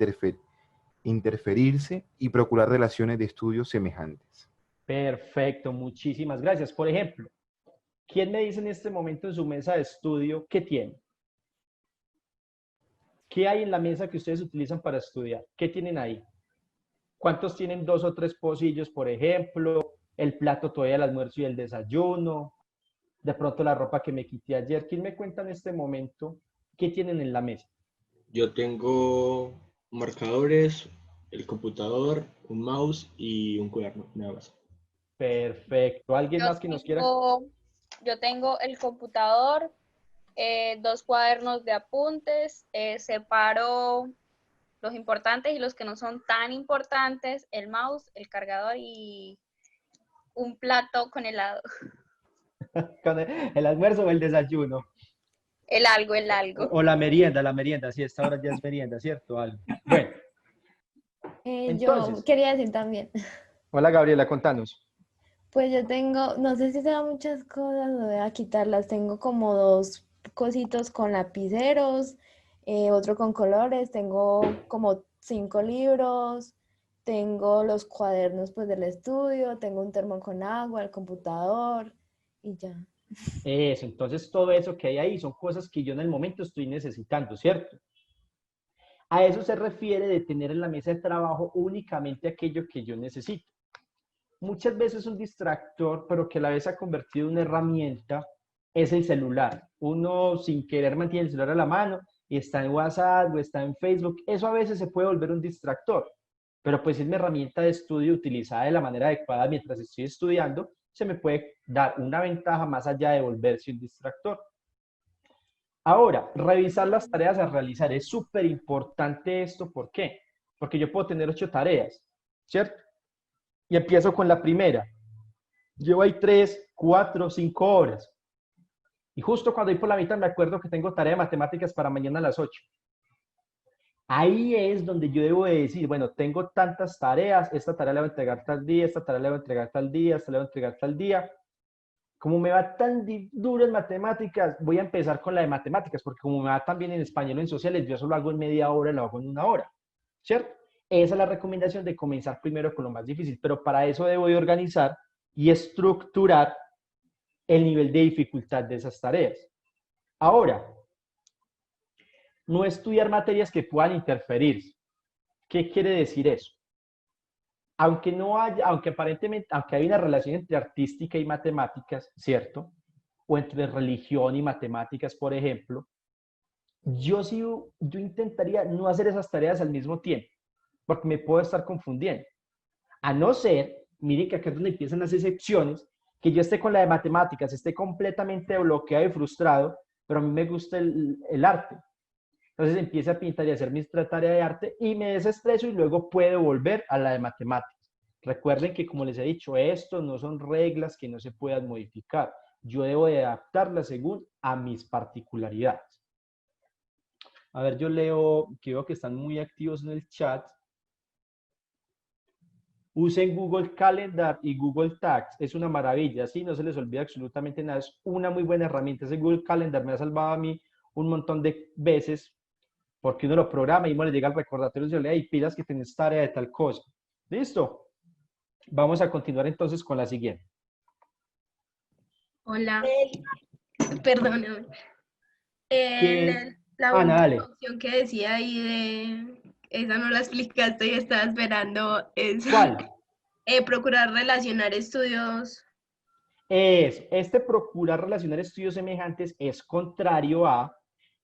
interferirse y procurar relaciones de estudio semejantes. Perfecto, muchísimas gracias. Por ejemplo, ¿quién me dice en este momento en su mesa de estudio qué tiene? ¿Qué hay en la mesa que ustedes utilizan para estudiar? ¿Qué tienen ahí? ¿Cuántos tienen 2 o 3 pocillos, por ejemplo? El plato todavía del almuerzo y el desayuno. De pronto la ropa que me quité ayer. ¿Quién me cuenta en este momento qué tienen en la mesa? Yo tengo marcadores, el computador, un mouse y un cuaderno, nada más. Perfecto. ¿Alguien más que nos quiera? Yo tengo el computador, 2 cuadernos de apuntes, separo los importantes y los que no son tan importantes, el mouse, el cargador y un plato con helado. Con el almuerzo o el desayuno. El algo. O la merienda, sí, esta hora ya es merienda, ¿cierto? Algo. Bueno, entonces. Yo quería decir también, Hola Gabriela, contanos. pues yo tengo, no sé si sean muchas cosas, no voy a quitarlas, tengo como 2 cositos con lapiceros, otro con colores, tengo como 5 libros, tengo los cuadernos pues del estudio, tengo un termo con agua, el computador y ya. Eso, entonces todo eso que hay ahí son cosas que yo en el momento estoy necesitando, ¿cierto? A eso se refiere de tener en la mesa de trabajo únicamente aquello que yo necesito. Muchas veces un distractor, pero que a la vez ha convertido en una herramienta, es el celular. Uno sin querer mantiene el celular a la mano y está en WhatsApp o está en Facebook. Eso a veces se puede volver un distractor, pero pues es mi herramienta de estudio utilizada de la manera adecuada mientras estoy estudiando, se me puede dar una ventaja más allá de volverse un distractor. Ahora, revisar las tareas a realizar. Es súper importante esto. ¿Por qué? Porque yo puedo tener 8 tareas, ¿cierto? Y empiezo con la primera. Llevo ahí 3, 4, 5 horas. Y justo cuando voy por la mitad me acuerdo que tengo tarea de matemáticas para mañana a las 8. Ahí es donde yo debo de decir, bueno, tengo tantas tareas, esta tarea la voy a entregar tal día, esta tarea la voy a entregar tal día, esta la voy a entregar tal día. Como me va tan duro en matemáticas, voy a empezar con la de matemáticas, porque como me va tan bien en español o en sociales, yo solo hago en media hora, lo hago en 1 hora, ¿cierto? Esa es la recomendación de comenzar primero con lo más difícil, pero para eso debo de organizar y estructurar el nivel de dificultad de esas tareas. Ahora, no estudiar materias que puedan interferir. ¿Qué quiere decir eso? Aunque aparentemente hay una relación entre artística y matemáticas, ¿cierto? O entre religión y matemáticas, por ejemplo, yo intentaría no hacer esas tareas al mismo tiempo, porque me puedo estar confundiendo. A no ser, mire que acá es donde empiezan las excepciones, que yo esté con la de matemáticas, esté completamente bloqueado y frustrado, pero a mí me gusta el arte. Entonces empiezo a pintar y a hacer mi tarea de arte y me desestreso y luego puedo volver a la de matemáticas. Recuerden que, como les he dicho, esto no son reglas que no se puedan modificar. Yo debo de adaptarlas según a mis particularidades. A ver, yo leo, que veo que están muy activos en el chat. Usen Google Calendar y Google Tags. Es una maravilla, ¿sí? No se les olvida absolutamente nada. Es una muy buena herramienta. Ese Google Calendar me ha salvado a mí un montón de veces porque uno lo programa y uno le llega el recordatorio y se le hay pilas que tenés tarea de tal cosa. ¿Listo? Vamos a continuar entonces con la siguiente. Hola. Perdóname. La Ana, dale. opción que decía ahí de... Esa no la explicaste y estaba esperando eso. ¿Cuál? Procurar relacionar estudios. Procurar relacionar estudios semejantes es contrario a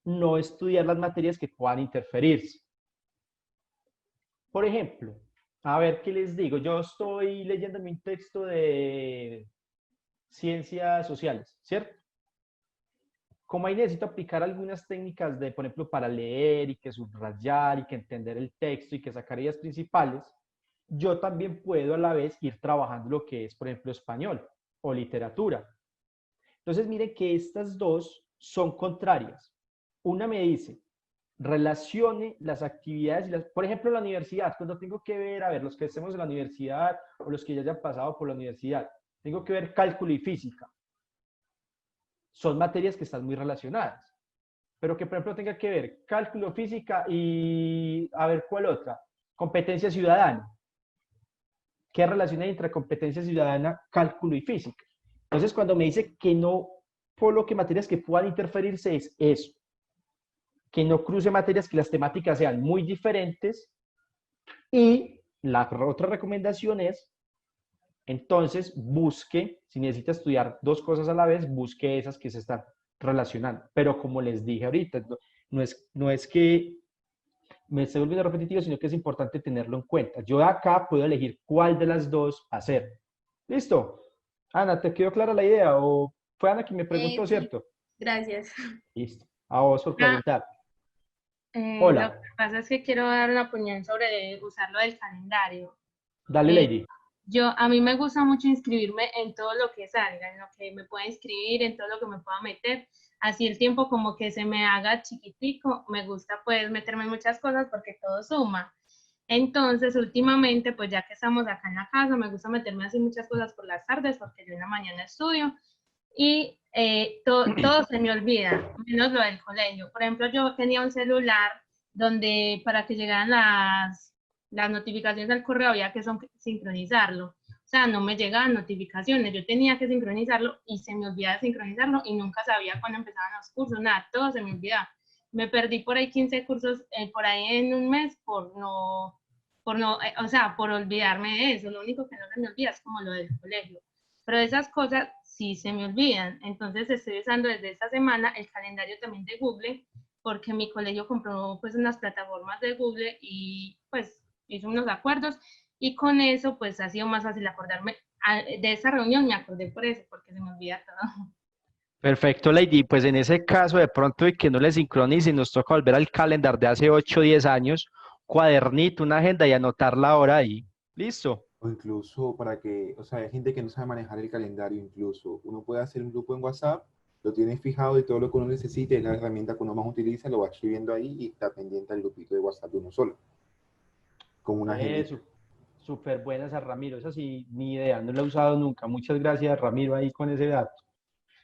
no estudiar las materias que puedan interferirse. Por ejemplo, a ver qué les digo. Yo estoy leyendo un texto de ciencias sociales, ¿cierto? Como ahí necesito aplicar algunas técnicas de, por ejemplo, para leer y que subrayar y que entender el texto y que sacar ideas principales, yo también puedo a la vez ir trabajando lo que es, por ejemplo, español o literatura. Entonces, miren que estas dos son contrarias. Una me dice, relacione las actividades, por ejemplo, la universidad, cuando tengo que ver, a ver, los que estemos en la universidad o los que ya hayan pasado por la universidad, tengo que ver cálculo y física. Son materias que están muy relacionadas, pero que, por ejemplo, tenga que ver cálculo, física y, a ver, ¿cuál otra? Competencia ciudadana. ¿Qué relación hay entre competencia ciudadana, cálculo y física? Entonces, cuando me dice que no coloque materias que puedan interferirse, es eso. Que no cruce materias que las temáticas sean muy diferentes. Y la otra recomendación es, entonces, busque, si necesita estudiar dos cosas a la vez, busque esas que se están relacionando. Pero como les dije ahorita, no es que me esté volviendo repetitivo, sino que es importante tenerlo en cuenta. Yo de acá puedo elegir cuál de las dos hacer. ¿Listo? Ana, ¿te quedó clara la idea? ¿O fue Ana quien me preguntó, Sí. cierto? Gracias. Listo. A vos por preguntar. Lo Hola. que pasa es que quiero dar una opinión sobre usarlo del calendario. Dale, Lady. A mí me gusta mucho inscribirme en todo lo que salga, en lo que me pueda inscribir, en todo lo que me pueda meter. Así el tiempo como que se me haga chiquitico, me gusta pues meterme en muchas cosas porque todo suma. Entonces, últimamente, pues ya que estamos acá en la casa, me gusta meterme así muchas cosas por las tardes porque yo en la mañana estudio y todo se me olvida, menos lo del colegio. Por ejemplo, yo tenía un celular donde para que llegaran las notificaciones al correo había que sincronizarlo. O sea, no me llegaban notificaciones, yo tenía que sincronizarlo y se me olvidaba sincronizarlo y nunca sabía cuándo empezaban los cursos, nada, todo se me olvidaba. Me perdí por ahí 15 cursos por ahí en un mes por olvidarme de eso. Lo único que no se me olvida es como lo del colegio. Pero esas cosas sí se me olvidan. Entonces estoy usando desde esta semana el calendario también de Google, porque mi colegio compró pues unas plataformas de Google y pues hizo unos acuerdos y con eso pues ha sido más fácil acordarme de esa reunión. Me acordé por eso, porque se me olvida todo. Perfecto, Lady. Pues en ese caso, de pronto, de que no le sincronice, nos toca volver al calendar de hace 8 o 10 años, cuadernito, una agenda y anotar la hora ahí. ¿Listo? O incluso para que, o sea, hay gente que no sabe manejar el calendario incluso. Uno puede hacer un grupo en WhatsApp, lo tiene fijado y todo lo que uno necesite, es la herramienta que uno más utiliza, lo va escribiendo ahí y está pendiente al grupito de WhatsApp de uno solo. Como una agenda. Eso. Súper buena esa, Ramiro. Esa sí, ni idea, no la he usado nunca. Muchas gracias, Ramiro, ahí con ese dato.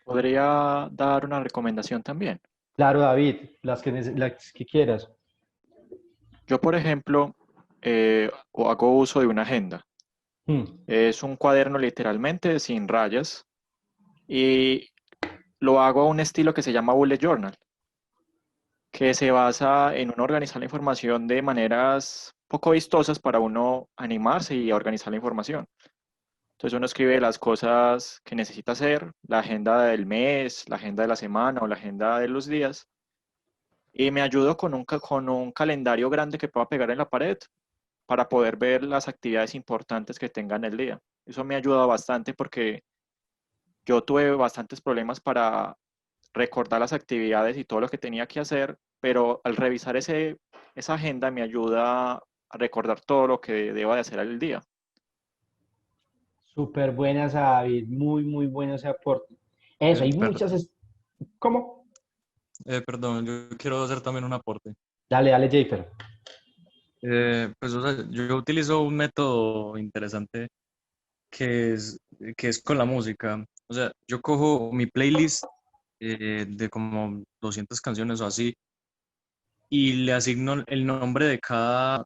¿Podría dar una recomendación también? Claro, David, las que quieras. Yo, por ejemplo, hago uso de una agenda. Es un cuaderno literalmente sin rayas y lo hago a un estilo que se llama Bullet Journal, que se basa en uno organizar la información de maneras poco vistosas para uno animarse y organizar la información. Entonces uno escribe las cosas que necesita hacer, la agenda del mes, la agenda de la semana o la agenda de los días, y me ayudo con un calendario grande que pueda pegar en la pared para poder ver las actividades importantes que tenga en el día. Eso me ha ayudado bastante porque yo tuve bastantes problemas para recordar las actividades y todo lo que tenía que hacer, pero al revisar esa agenda me ayuda a recordar todo lo que debo de hacer el día. Súper buenas, David. Muy, muy bueno ese aporte. Eso, hay muchas... ¿Cómo? Perdón, yo quiero hacer también un aporte. Dale, Jafer. Pues o sea, yo utilizo un método interesante que es con la música. O sea, yo cojo mi playlist de como 200 canciones o así y le asigno el nombre de cada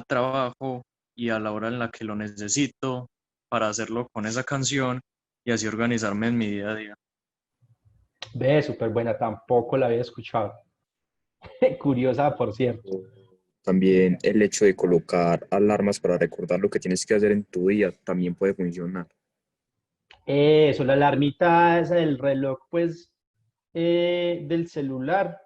trabajo y a la hora en la que lo necesito para hacerlo con esa canción y así organizarme en mi día a día. Ve, súper buena, tampoco la había escuchado. Curiosa, por cierto. También el hecho de colocar alarmas para recordar lo que tienes que hacer en tu día también puede funcionar. Eso, la alarmita esa del reloj, pues, del celular,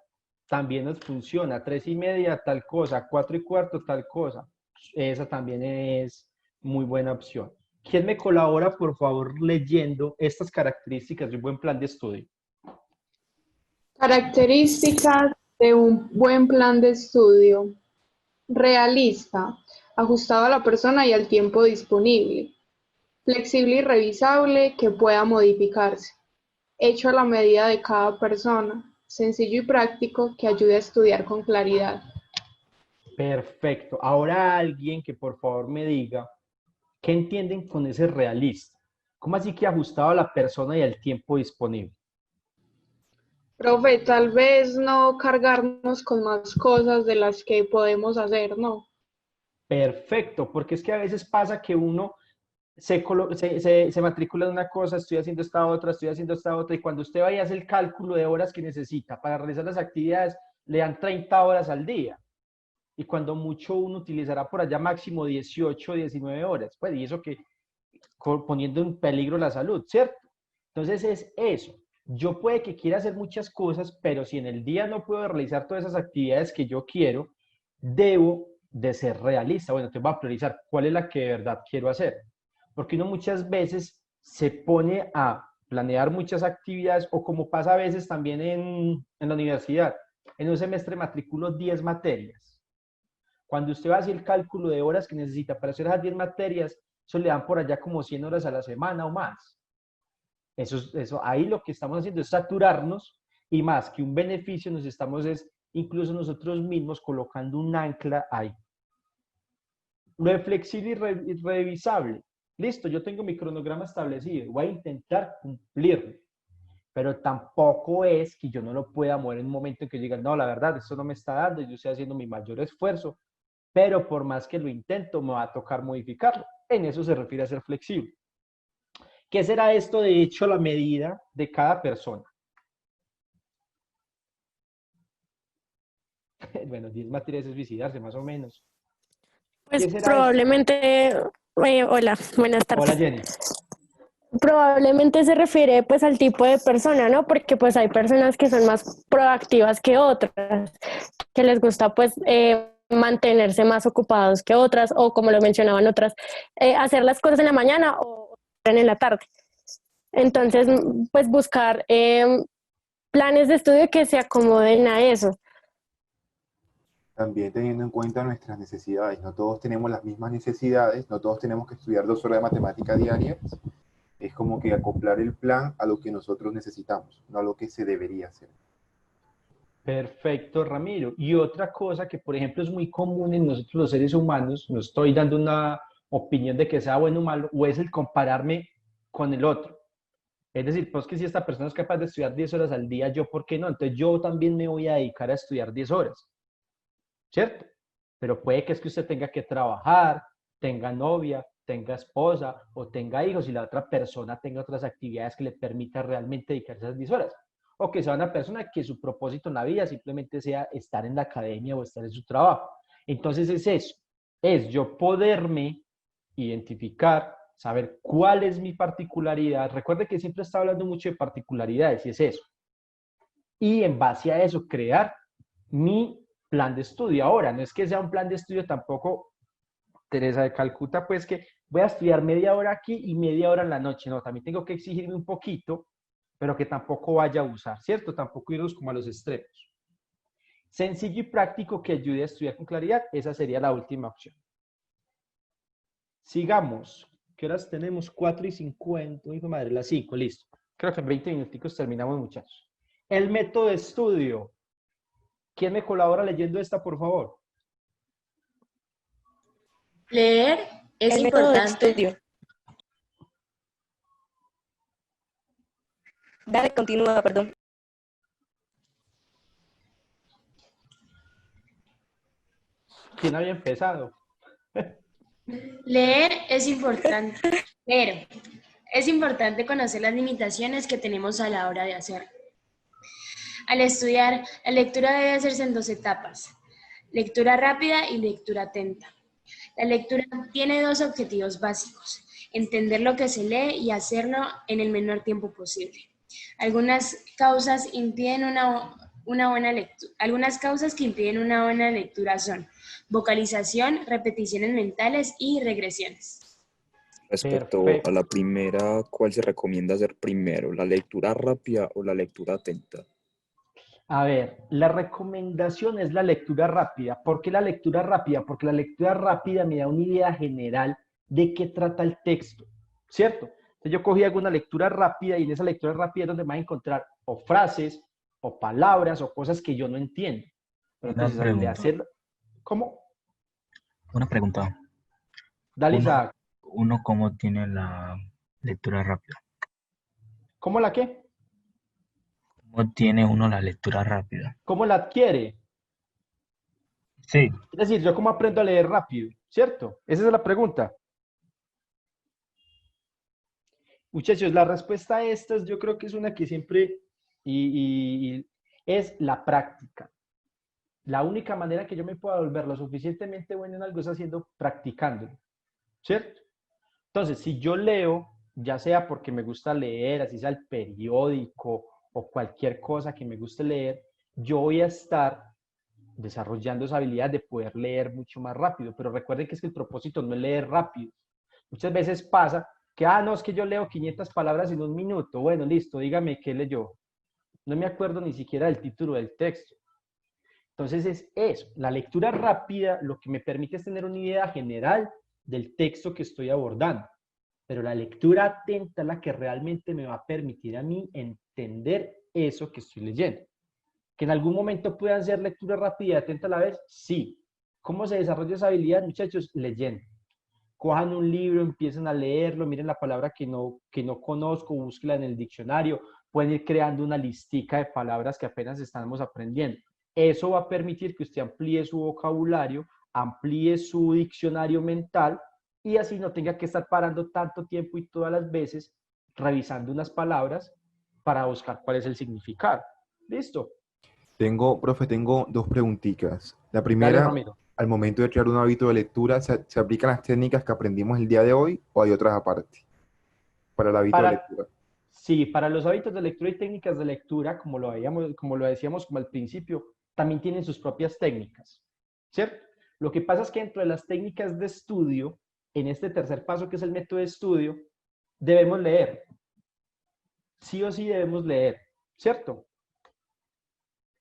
también nos funciona. 3:30, tal cosa. 4:15, tal cosa. Esa también es muy buena opción. ¿Quién me colabora, por favor, leyendo estas características de un buen plan de estudio? Características de un buen plan de estudio. Realista, ajustado a la persona y al tiempo disponible. Flexible y revisable, que pueda modificarse. Hecho a la medida de cada persona. sencillo y práctico que ayude a estudiar con claridad. Perfecto. Ahora alguien que por favor me diga, ¿qué entienden con ese realista? ¿Cómo así que ajustado a la persona y al tiempo disponible? Profe, tal vez no cargarnos con más cosas de las que podemos hacer, ¿no? Perfecto, porque es que a veces pasa que uno se matricula en una cosa, estoy haciendo esta otra, estoy haciendo esta otra, y cuando usted vaya a hacer el cálculo de horas que necesita para realizar las actividades, le dan 30 horas al día. Y cuando mucho uno utilizará por allá máximo 18, 19 horas. Pues, y eso que poniendo en peligro la salud, ¿cierto? Entonces es eso. Yo puede que quiera hacer muchas cosas, pero si en el día no puedo realizar todas esas actividades que yo quiero, debo de ser realista. Bueno, te voy a priorizar cuál es la que de verdad quiero hacer. Porque uno muchas veces se pone a planear muchas actividades, o como pasa a veces también en la universidad, en un semestre matriculo 10 materias. Cuando usted va a hacer el cálculo de horas que necesita para hacer esas 10 materias, eso le dan por allá como 100 horas a la semana o más. Eso, ahí lo que estamos haciendo es saturarnos, y más que un beneficio nos estamos incluso nosotros mismos colocando un ancla ahí. Lo de flexible y revisable. Listo, yo tengo mi cronograma establecido, voy a intentar cumplirlo, pero tampoco es que yo no lo pueda mover en un momento en que diga, no, la verdad, esto no me está dando, yo estoy haciendo mi mayor esfuerzo, pero por más que lo intento, me va a tocar modificarlo. En eso se refiere a ser flexible. ¿Qué será esto de hecho a la medida de cada persona? Bueno, 10 materias es suicidarse, más o menos. Pues probablemente, hola, buenas tardes. Hola, Jenny. Probablemente se refiere pues al tipo de persona, ¿no? Porque pues hay personas que son más proactivas que otras, que les gusta pues mantenerse más ocupados que otras, o como lo mencionaban otras, hacer las cosas en la mañana o en la tarde. Entonces, pues buscar planes de estudio que se acomoden a eso. También teniendo en cuenta nuestras necesidades. No todos tenemos las mismas necesidades, no todos tenemos que estudiar 2 horas de matemática diarias. Es como que acoplar el plan a lo que nosotros necesitamos, no a lo que se debería hacer. Perfecto, Ramiro. Y otra cosa que, por ejemplo, es muy común en nosotros los seres humanos, no estoy dando una opinión de que sea bueno o malo, o es el compararme con el otro. Es decir, pues que si esta persona es capaz de estudiar 10 horas al día, ¿yo por qué no? Entonces yo también me voy a dedicar a estudiar 10 horas, ¿cierto? Pero puede que es que usted tenga que trabajar, tenga novia, tenga esposa o tenga hijos, y la otra persona tenga otras actividades que le permita realmente dedicarse a esas 10 horas. O que sea una persona que su propósito en la vida simplemente sea estar en la academia o estar en su trabajo. Entonces es eso, es yo poderme identificar, saber cuál es mi particularidad. Recuerde que siempre está hablando mucho de particularidades, y es eso. Y en base a eso crear mi plan de estudio. Ahora, no es que sea un plan de estudio tampoco, Teresa de Calcuta, pues que voy a estudiar media hora aquí y media hora en la noche. No, también tengo que exigirme un poquito, pero que tampoco vaya a abusar, ¿cierto? Tampoco irnos como a los extremos. Sencillo y práctico que ayude a estudiar con claridad, esa sería la última opción. Sigamos. ¿Qué horas tenemos? 4:50. Hijo de madre, las 5, listo. Creo que en 20 minuticos terminamos, muchachos. El método de estudio. ¿Quién me colabora leyendo esta, por favor? Leer es importante. Dale, continúa, perdón. ¿Quién había empezado? Leer es importante, pero es importante conocer las limitaciones que tenemos a la hora de hacer. Al estudiar, la lectura debe hacerse en 2 etapas: lectura rápida y lectura atenta. La lectura tiene 2 objetivos básicos: entender lo que se lee y hacerlo en el menor tiempo posible. Algunas causas que impiden una buena lectura son vocalización, repeticiones mentales y regresiones. Respecto a la primera, ¿cuál se recomienda hacer primero? ¿La lectura rápida o la lectura atenta? A ver, la recomendación es la lectura rápida. ¿Por qué la lectura rápida? Porque la lectura rápida me da una idea general de qué trata el texto, ¿cierto? Entonces yo cogí alguna lectura rápida, y en esa lectura rápida es donde me voy a encontrar o frases, o palabras o cosas que yo no entiendo. Pero Una entonces, al de pregunta. hacer, ¿cómo? Una pregunta. Dale, Uno, Isaac. uno cómo tiene la lectura rápida. ¿Cómo la qué? ¿Cómo tiene uno la lectura rápida? ¿Cómo la adquiere? Sí. Es decir, yo cómo aprendo a leer rápido, ¿cierto? Esa es la pregunta. Muchachos, la respuesta a estas yo creo que es una que siempre y es la práctica. La única manera que yo me pueda volver lo suficientemente bueno en algo es haciendo, practicándolo, ¿cierto? Entonces, si yo leo, ya sea porque me gusta leer, así sea el periódico o cualquier cosa que me guste leer, yo voy a estar desarrollando esa habilidad de poder leer mucho más rápido. Pero recuerden que es que el propósito no es leer rápido. Muchas veces pasa que, no, es que yo leo 500 palabras en un minuto. Bueno, listo, dígame qué leyó. No me acuerdo ni siquiera del título del texto. Entonces es eso, la lectura rápida lo que me permite es tener una idea general del texto que estoy abordando, pero la lectura atenta es la que realmente me va a permitir a mí entender eso que estoy leyendo. ¿Que en algún momento puedan ser lectura rápida y atenta a la vez? Sí. ¿Cómo se desarrolla esa habilidad, muchachos? Leyendo. Cojan un libro, empiecen a leerlo, miren la palabra que no conozco, búsquela en el diccionario, pueden ir creando una listica de palabras que apenas estamos aprendiendo. Eso va a permitir que usted amplíe su vocabulario, amplíe su diccionario mental y así no tenga que estar parando tanto tiempo y todas las veces revisando unas palabras para buscar cuál es el significado. ¿Listo? Profe, tengo dos preguntitas. La primera, Dale, Ramiro. al momento de crear un hábito de lectura, ¿se aplican las técnicas que aprendimos el día de hoy o hay otras aparte para el hábito de lectura? Sí, para los hábitos de lectura y técnicas de lectura, como lo decíamos como al principio, también tienen sus propias técnicas, ¿cierto? Lo que pasa es que dentro de las técnicas de estudio, en este tercer paso que es el método de estudio, debemos leer. Sí o sí debemos leer, ¿cierto?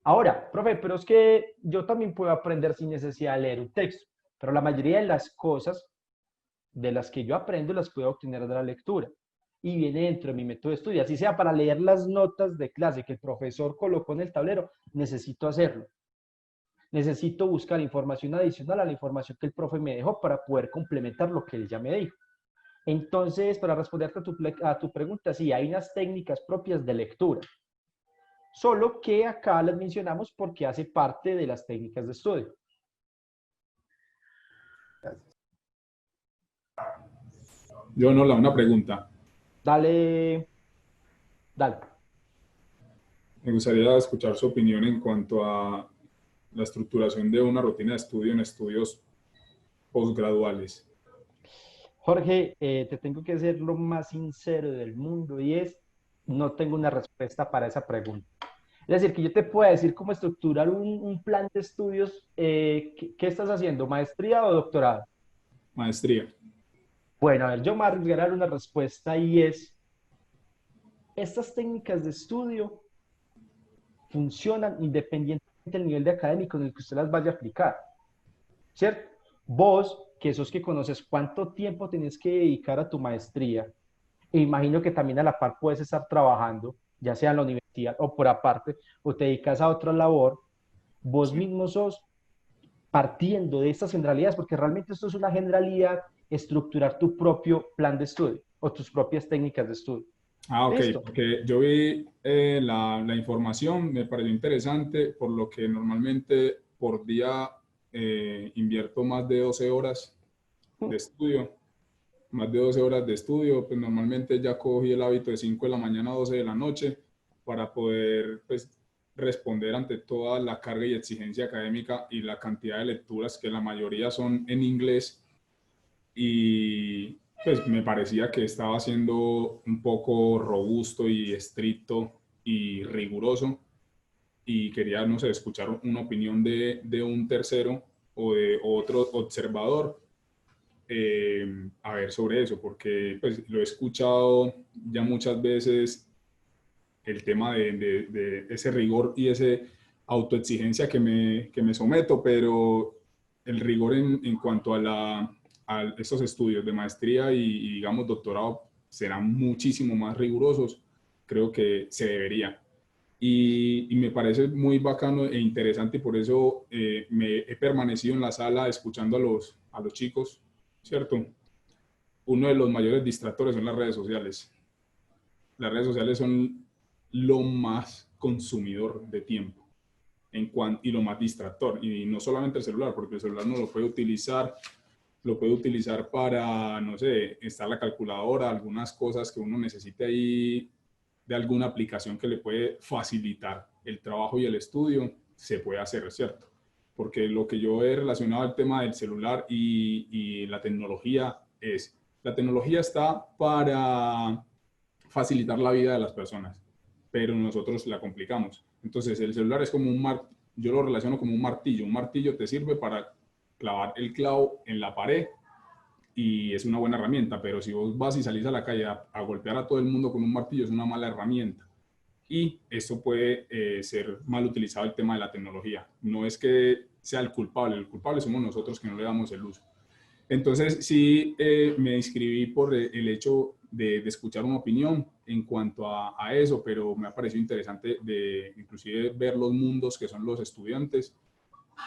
Ahora, profe, pero es que yo también puedo aprender sin necesidad de leer un texto, pero la mayoría de las cosas de las que yo aprendo las puedo obtener de la lectura. Y viene dentro de mi método de estudio, así sea para leer las notas de clase que el profesor colocó en el tablero, necesito hacerlo. Necesito buscar información adicional a la información que el profe me dejó para poder complementar lo que él ya me dijo. Entonces, para responderte a tu pregunta, sí, hay unas técnicas propias de lectura. Solo que acá las mencionamos porque hace parte de las técnicas de estudio. Yo no, una pregunta. Dale. Me gustaría escuchar su opinión en cuanto a la estructuración de una rutina de estudio en estudios posgraduales. Jorge, te tengo que ser lo más sincero del mundo y no tengo una respuesta para esa pregunta. Es decir, que yo te pueda decir cómo estructurar un plan de estudios. ¿Qué estás haciendo? ¿Maestría o doctorado? Maestría. Bueno, a ver, yo me voy a arriesgar a dar una respuesta y estas técnicas de estudio funcionan independientemente del nivel de académico en el que usted las vaya a aplicar, ¿cierto? Vos, que sos que conoces cuánto tiempo tenés que dedicar a tu maestría, e imagino que también a la par puedes estar trabajando, ya sea en la universidad o por aparte, o te dedicas a otra labor, vos mismo sos partiendo de estas generalidades, porque realmente esto es una generalidad, estructurar tu propio plan de estudio o tus propias técnicas de estudio. Ok, ¿Listo? porque yo vi la información, me pareció interesante, por lo que normalmente por día invierto más de 12 horas de estudio. Más de 12 horas de estudio, pues normalmente ya cogí el hábito de 5 de la mañana a 12 de la noche para poder pues, responder ante toda la carga y exigencia académica y la cantidad de lecturas, que la mayoría son en inglés, y pues me parecía que estaba siendo un poco robusto y estricto y riguroso, y quería, no sé, escuchar una opinión de un tercero o de otro observador, a ver sobre eso, porque pues lo he escuchado ya muchas veces, el tema de ese rigor y ese autoexigencia que me someto, pero el rigor en cuanto a estos estudios de maestría y digamos doctorado serán muchísimo más rigurosos, creo que se debería. y me parece muy bacano e interesante y por eso me he permanecido en la sala escuchando a los chicos, ¿cierto? Uno de los mayores distractores son las redes sociales. Las redes sociales son lo más consumidor de tiempo y lo más distractor. Y no solamente el celular, porque el celular no lo puede utilizar para, no sé, estar la calculadora, algunas cosas que uno necesite ahí de alguna aplicación que le puede facilitar el trabajo y el estudio, se puede hacer, ¿cierto? Porque lo que yo he relacionado al tema del celular y la tecnología la tecnología está para facilitar la vida de las personas, pero nosotros la complicamos. Entonces el celular es como yo lo relaciono como un martillo te sirve para clavar el clavo en la pared y es una buena herramienta, pero si vos vas y salís a la calle a golpear a todo el mundo con un martillo es una mala herramienta. Y esto puede ser mal utilizado el tema de la tecnología. No es que sea el culpable somos nosotros que no le damos el uso. Entonces sí me inscribí por el hecho de escuchar una opinión en cuanto a eso, pero me ha parecido interesante de inclusive ver los mundos que son los estudiantes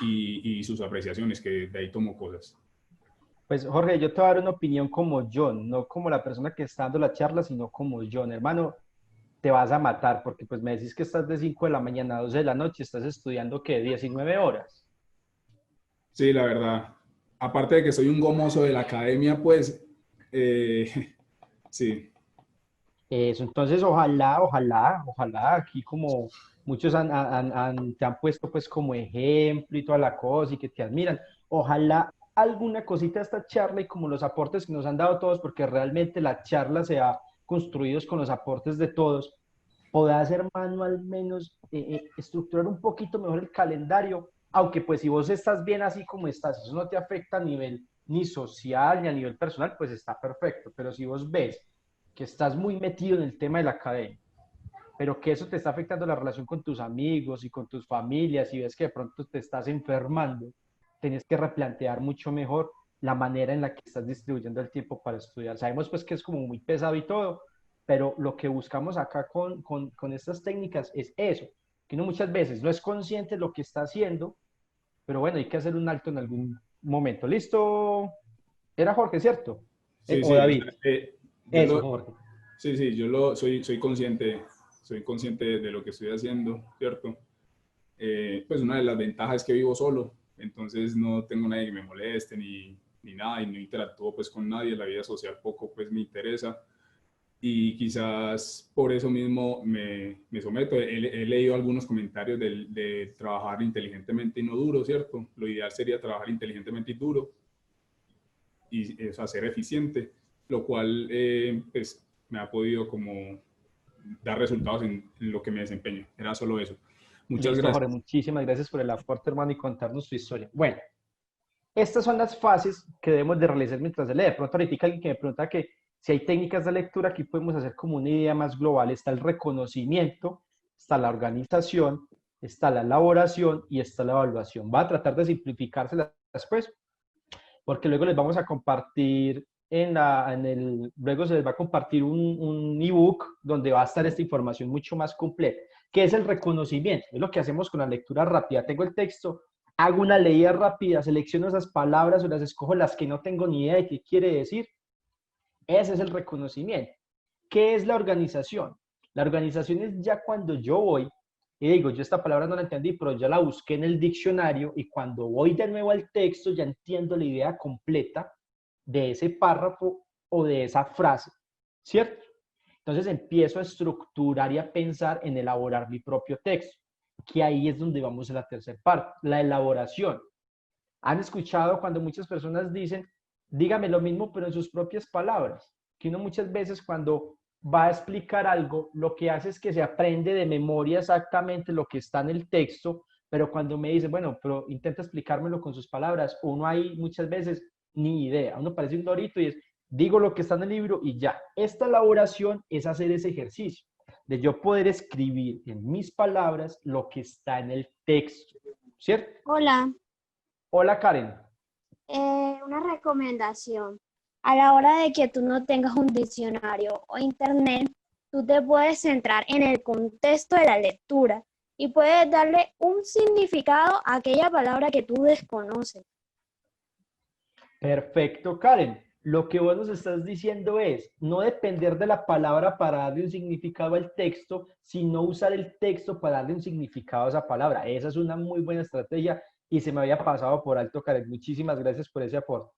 y sus apreciaciones, que de ahí tomo cosas. Pues Jorge, yo te voy a dar una opinión como John, no como la persona que está dando la charla, sino como John. Hermano, te vas a matar porque pues me decís que estás de 5 de la mañana a 12 de la noche, estás estudiando, ¿qué? 19 horas. Sí, la verdad. Aparte de que soy un gomoso de la academia, pues, sí. Eso, entonces ojalá, aquí como muchos te han puesto pues como ejemplo y toda la cosa y que te admiran, ojalá alguna cosita de esta charla y como los aportes que nos han dado todos, porque realmente la charla se ha construido con los aportes de todos, pueda hacer mano al menos estructurar un poquito mejor el calendario, aunque pues si vos estás bien así como estás, eso no te afecta a nivel ni social ni a nivel personal, pues está perfecto, pero si vos ves que estás muy metido en el tema de la academia, pero que eso te está afectando la relación con tus amigos y con tus familias y ves que de pronto te estás enfermando, tienes que replantear mucho mejor la manera en la que estás distribuyendo el tiempo para estudiar. Sabemos pues que es como muy pesado y todo, pero lo que buscamos acá con estas técnicas es eso, que uno muchas veces no es consciente de lo que está haciendo, pero bueno, hay que hacer un alto en algún momento. ¿Listo? Era Jorge, ¿cierto? Sí, ¿O David? Jorge. Sí, yo soy consciente de lo que estoy haciendo, ¿cierto? Pues una de las ventajas es que vivo solo, entonces no tengo nadie que me moleste ni nada y no interactúo pues con nadie, la vida social poco pues me interesa y quizás por eso mismo me someto. He leído algunos comentarios de trabajar inteligentemente y no duro, ¿cierto? Lo ideal sería trabajar inteligentemente y duro y ser eficiente, lo cual pues me ha podido como dar resultados en lo que me desempeño. Era solo eso. Muchas Listo, gracias. Jorge, muchísimas gracias por el aporte, hermano, y contarnos tu historia. Bueno, estas son las fases que debemos de realizar mientras se lee. De pronto ahorita alguien que me pregunta que si hay técnicas de lectura, aquí podemos hacer como una idea más global. Está el reconocimiento, está la organización, está la elaboración y está la evaluación. Va a tratar de simplificárselas después, porque luego les vamos a compartir luego se les va a compartir un ebook donde va a estar esta información mucho más completa, que es el reconocimiento. Es lo que hacemos con la lectura rápida. Tengo el texto, hago una leída rápida, selecciono esas palabras o las escojo las que no tengo ni idea de qué quiere decir. Ese es el reconocimiento. ¿Qué es la organización? La organización es ya cuando yo voy y digo, yo esta palabra no la entendí, pero ya la busqué en el diccionario y cuando voy de nuevo al texto ya entiendo la idea completa de ese párrafo o de esa frase, ¿cierto? Entonces empiezo a estructurar y a pensar en elaborar mi propio texto, que ahí es donde vamos a la tercera parte, la elaboración. ¿Han escuchado cuando muchas personas dicen, dígame lo mismo pero en sus propias palabras? Que uno muchas veces cuando va a explicar algo, lo que hace es que se aprende de memoria exactamente lo que está en el texto, pero cuando me dice, bueno, pero intenta explicármelo con sus palabras, uno ahí muchas veces ni idea, uno parece un lorito y es, digo lo que está en el libro y ya. Esta elaboración es hacer ese ejercicio de yo poder escribir en mis palabras lo que está en el texto, ¿cierto? Hola. Hola, Karen. Una recomendación. A la hora de que tú no tengas un diccionario o internet, tú te puedes centrar en el contexto de la lectura y puedes darle un significado a aquella palabra que tú desconoces. Perfecto, Karen. Lo que vos nos estás diciendo es no depender de la palabra para darle un significado al texto, sino usar el texto para darle un significado a esa palabra. Esa es una muy buena estrategia y se me había pasado por alto, Karen. Muchísimas gracias por ese aporte.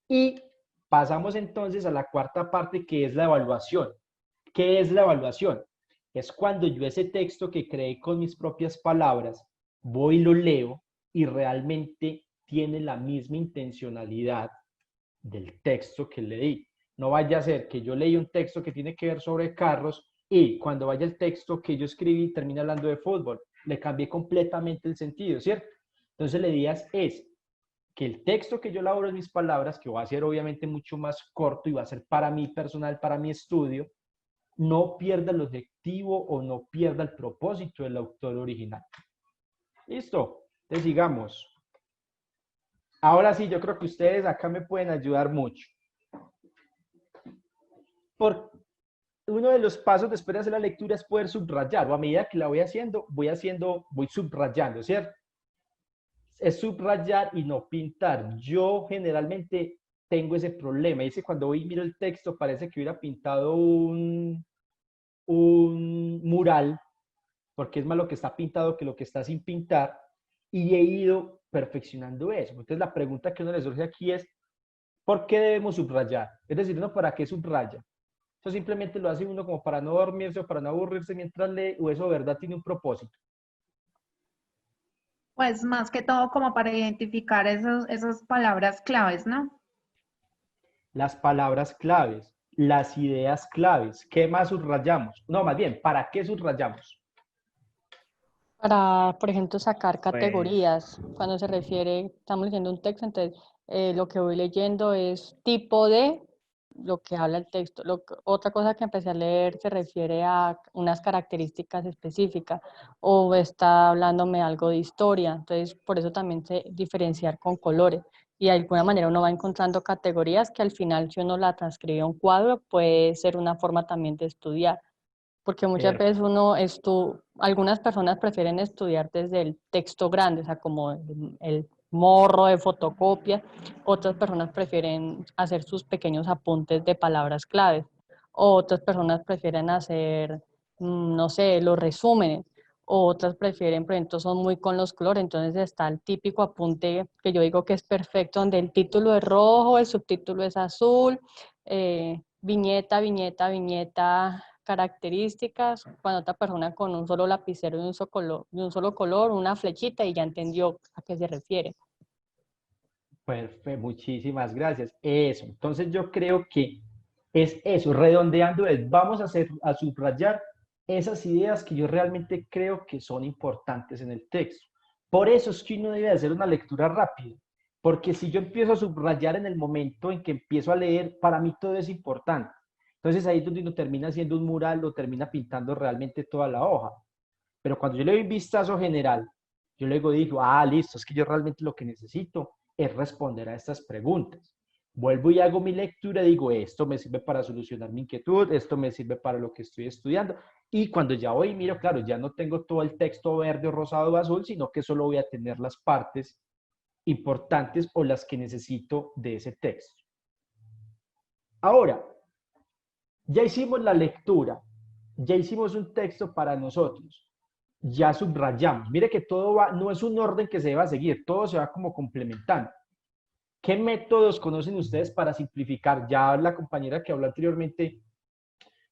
Y pasamos entonces a la cuarta parte, que es la evaluación. ¿Qué es la evaluación? Es cuando yo ese texto que creé con mis propias palabras, voy y lo leo y realmente tiene la misma intencionalidad del texto que leí. No vaya a ser que yo leí un texto que tiene que ver sobre carros y cuando vaya el texto que yo escribí termina hablando de fútbol. Le cambié completamente el sentido, ¿cierto? Entonces la idea es que el texto que yo elaboro en mis palabras, que va a ser obviamente mucho más corto y va a ser para mí personal, para mi estudio, no pierda el objetivo o no pierda el propósito del autor original. ¿Listo? Entonces sigamos. Ahora sí, yo creo que ustedes acá me pueden ayudar mucho. Uno de los pasos después de hacer la lectura es poder subrayar, o a medida que la voy haciendo, voy subrayando, ¿cierto? Es subrayar y no pintar. Yo generalmente tengo ese problema. Dice, cuando voy y miro el texto, parece que hubiera pintado un mural, porque es más lo que está pintado que lo que está sin pintar, y he ido perfeccionando eso. Entonces la pregunta que uno le surge aquí es, ¿por qué debemos subrayar? Es decir, ¿no? ¿Para qué subraya? Eso simplemente lo hace uno como para no dormirse o para no aburrirse mientras lee, o eso de verdad tiene un propósito. Pues más que todo como para identificar esas palabras claves, ¿no? Las palabras claves, las ideas claves. ¿Qué más subrayamos? No, más bien, ¿para qué subrayamos? Para, por ejemplo, sacar categorías. Cuando se refiere, estamos leyendo un texto, entonces lo que voy leyendo es tipo de lo que habla el texto. Otra cosa que empecé a leer se refiere a unas características específicas o está hablándome algo de historia. Entonces, por eso también sé diferenciar con colores. Y de alguna manera uno va encontrando categorías que al final, si uno la transcribe a un cuadro, puede ser una forma también de estudiar. Porque muchas veces algunas personas prefieren estudiar desde el texto grande, o sea, como el morro de fotocopia. Otras personas prefieren hacer sus pequeños apuntes de palabras claves. Otras personas prefieren hacer, no sé, los resúmenes. Otras prefieren, por ejemplo, son muy con los colores. Entonces está el típico apunte que yo digo que es perfecto, donde el título es rojo, el subtítulo es azul, viñeta, viñeta, viñeta, características, cuando otra persona con un solo lapicero de un solo color, una flechita y ya entendió a qué se refiere. Perfecto, muchísimas gracias. Eso, entonces yo creo que es eso, redondeando vamos a subrayar esas ideas que yo realmente creo que son importantes en el texto. Por eso es que uno debe hacer una lectura rápida, porque si yo empiezo a subrayar en el momento en que empiezo a leer, para mí todo es importante. Entonces ahí es donde uno termina haciendo un mural o termina pintando realmente toda la hoja. Pero cuando yo le doy un vistazo general, yo luego digo, listo, es que yo realmente lo que necesito es responder a estas preguntas. Vuelvo y hago mi lectura y digo, esto me sirve para solucionar mi inquietud, esto me sirve para lo que estoy estudiando. Y cuando ya voy y miro, claro, ya no tengo todo el texto verde o rosado o azul, sino que solo voy a tener las partes importantes o las que necesito de ese texto. Ahora, ya hicimos la lectura, ya hicimos un texto para nosotros, ya subrayamos. Mire que todo va, no es un orden que se deba seguir, todo se va como complementando. ¿Qué métodos conocen ustedes para simplificar? Ya la compañera que habló anteriormente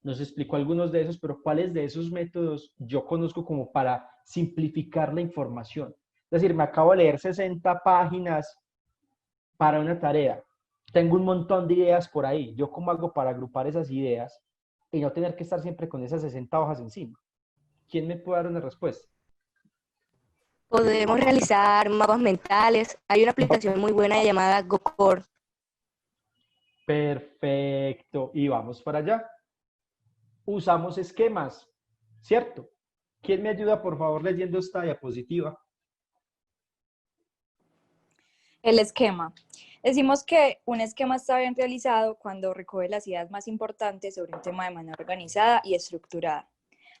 nos explicó algunos de esos, pero ¿cuáles de esos métodos yo conozco como para simplificar la información? Es decir, me acabo de leer 60 páginas para una tarea. Tengo un montón de ideas por ahí. ¿Yo cómo hago para agrupar esas ideas y no tener que estar siempre con esas 60 hojas encima? ¿Quién me puede dar una respuesta? Podemos realizar mapas mentales. Hay una aplicación muy buena llamada GoCore. Perfecto. Y vamos para allá. Usamos esquemas, ¿cierto? ¿Quién me ayuda, por favor, leyendo esta diapositiva? El esquema. Decimos que un esquema está bien realizado cuando recoge las ideas más importantes sobre un tema de manera organizada y estructurada.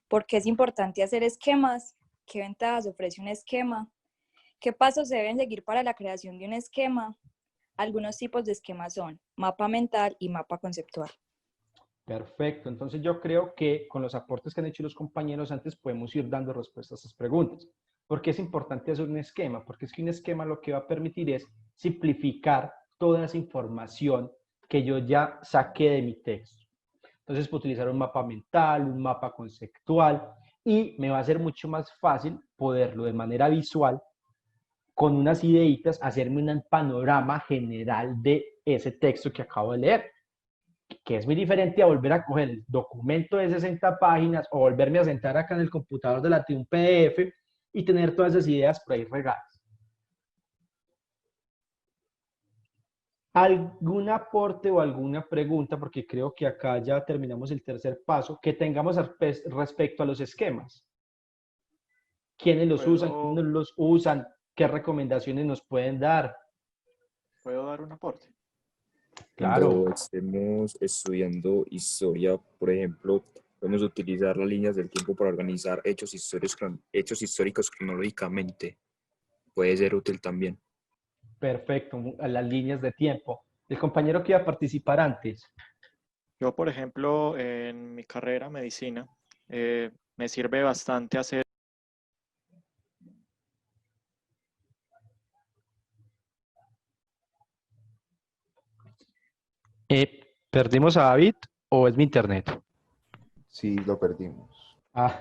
¿Por qué es importante hacer esquemas? ¿Qué ventajas ofrece un esquema? ¿Qué pasos se deben seguir para la creación de un esquema? Algunos tipos de esquemas son mapa mental y mapa conceptual. Perfecto, entonces yo creo que con los aportes que han hecho los compañeros antes podemos ir dando respuestas a estas preguntas. ¿Por qué es importante hacer un esquema? Porque es que un esquema lo que va a permitir es simplificar toda esa información que yo ya saqué de mi texto. Entonces puedo utilizar un mapa mental, un mapa conceptual, y me va a ser mucho más fácil poderlo de manera visual, con unas ideitas, hacerme un panorama general de ese texto que acabo de leer, que es muy diferente a volver a coger el documento de 60 páginas o volverme a sentar acá en el computador delante de un PDF y tener todas esas ideas por ahí regadas. ¿Algún aporte o alguna pregunta? Porque creo que acá ya terminamos el tercer paso, que tengamos respecto a los esquemas. ¿Quiénes los usan? ¿Quiénes los usan? ¿Qué recomendaciones nos pueden dar? ¿Puedo dar un aporte? Claro. Cuando estemos estudiando historia, por ejemplo, podemos utilizar las líneas del tiempo para organizar hechos históricos cronológicamente. Puede ser útil también. Perfecto, las líneas de tiempo. ¿El compañero que iba a participar antes? Yo, por ejemplo, en mi carrera, medicina, me sirve bastante hacer... ¿Perdimos a David o es mi internet? Sí, lo perdimos.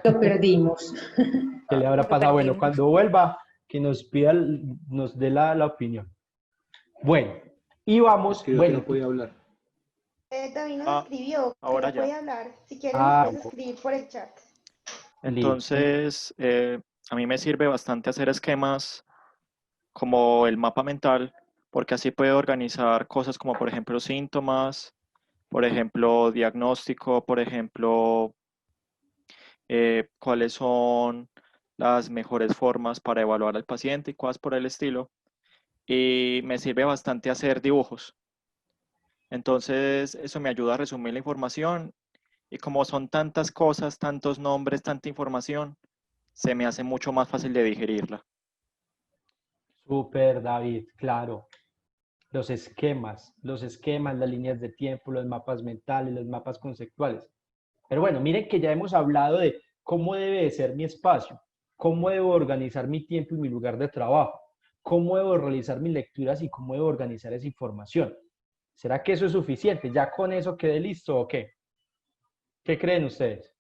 Lo perdimos. ¿Qué le habrá pasado? Bueno, cuando vuelva, que nos pida, nos dé la opinión. Bueno, y vamos... Escribió que no podía hablar. David nos escribió que ahora no ya. puede hablar. Si quieren, puedes escribir por el chat. Entonces, a mí me sirve bastante hacer esquemas como el mapa mental, porque así puedo organizar cosas como, por ejemplo, síntomas, por ejemplo, diagnóstico, por ejemplo, cuáles son las mejores formas para evaluar al paciente y cosas por el estilo. Y me sirve bastante hacer dibujos. Entonces, eso me ayuda a resumir la información y como son tantas cosas, tantos nombres, tanta información, se me hace mucho más fácil de digerirla. Súper, David, claro. Los esquemas, las líneas de tiempo, los mapas mentales, los mapas conceptuales. Pero bueno, miren que ya hemos hablado de cómo debe de ser mi espacio, cómo debo organizar mi tiempo y mi lugar de trabajo, cómo debo realizar mis lecturas y cómo debo organizar esa información. ¿Será que eso es suficiente? ¿Ya con eso quedé listo o qué? ¿Qué creen ustedes?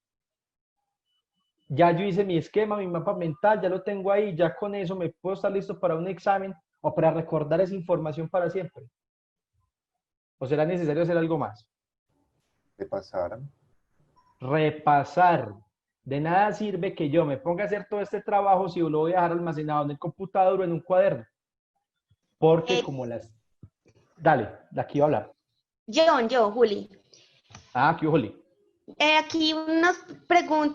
Ya yo hice mi esquema, mi mapa mental, ya lo tengo ahí, ya con eso me puedo estar listo para un examen o para recordar esa información para siempre. ¿O será necesario hacer algo más? Repasar. Repasar. De nada sirve que yo me ponga a hacer todo este trabajo si lo voy a dejar almacenado en el computador o en un cuaderno. Porque como las... Dale, de aquí va a hablar. Juli. Aquí, Juli. Aquí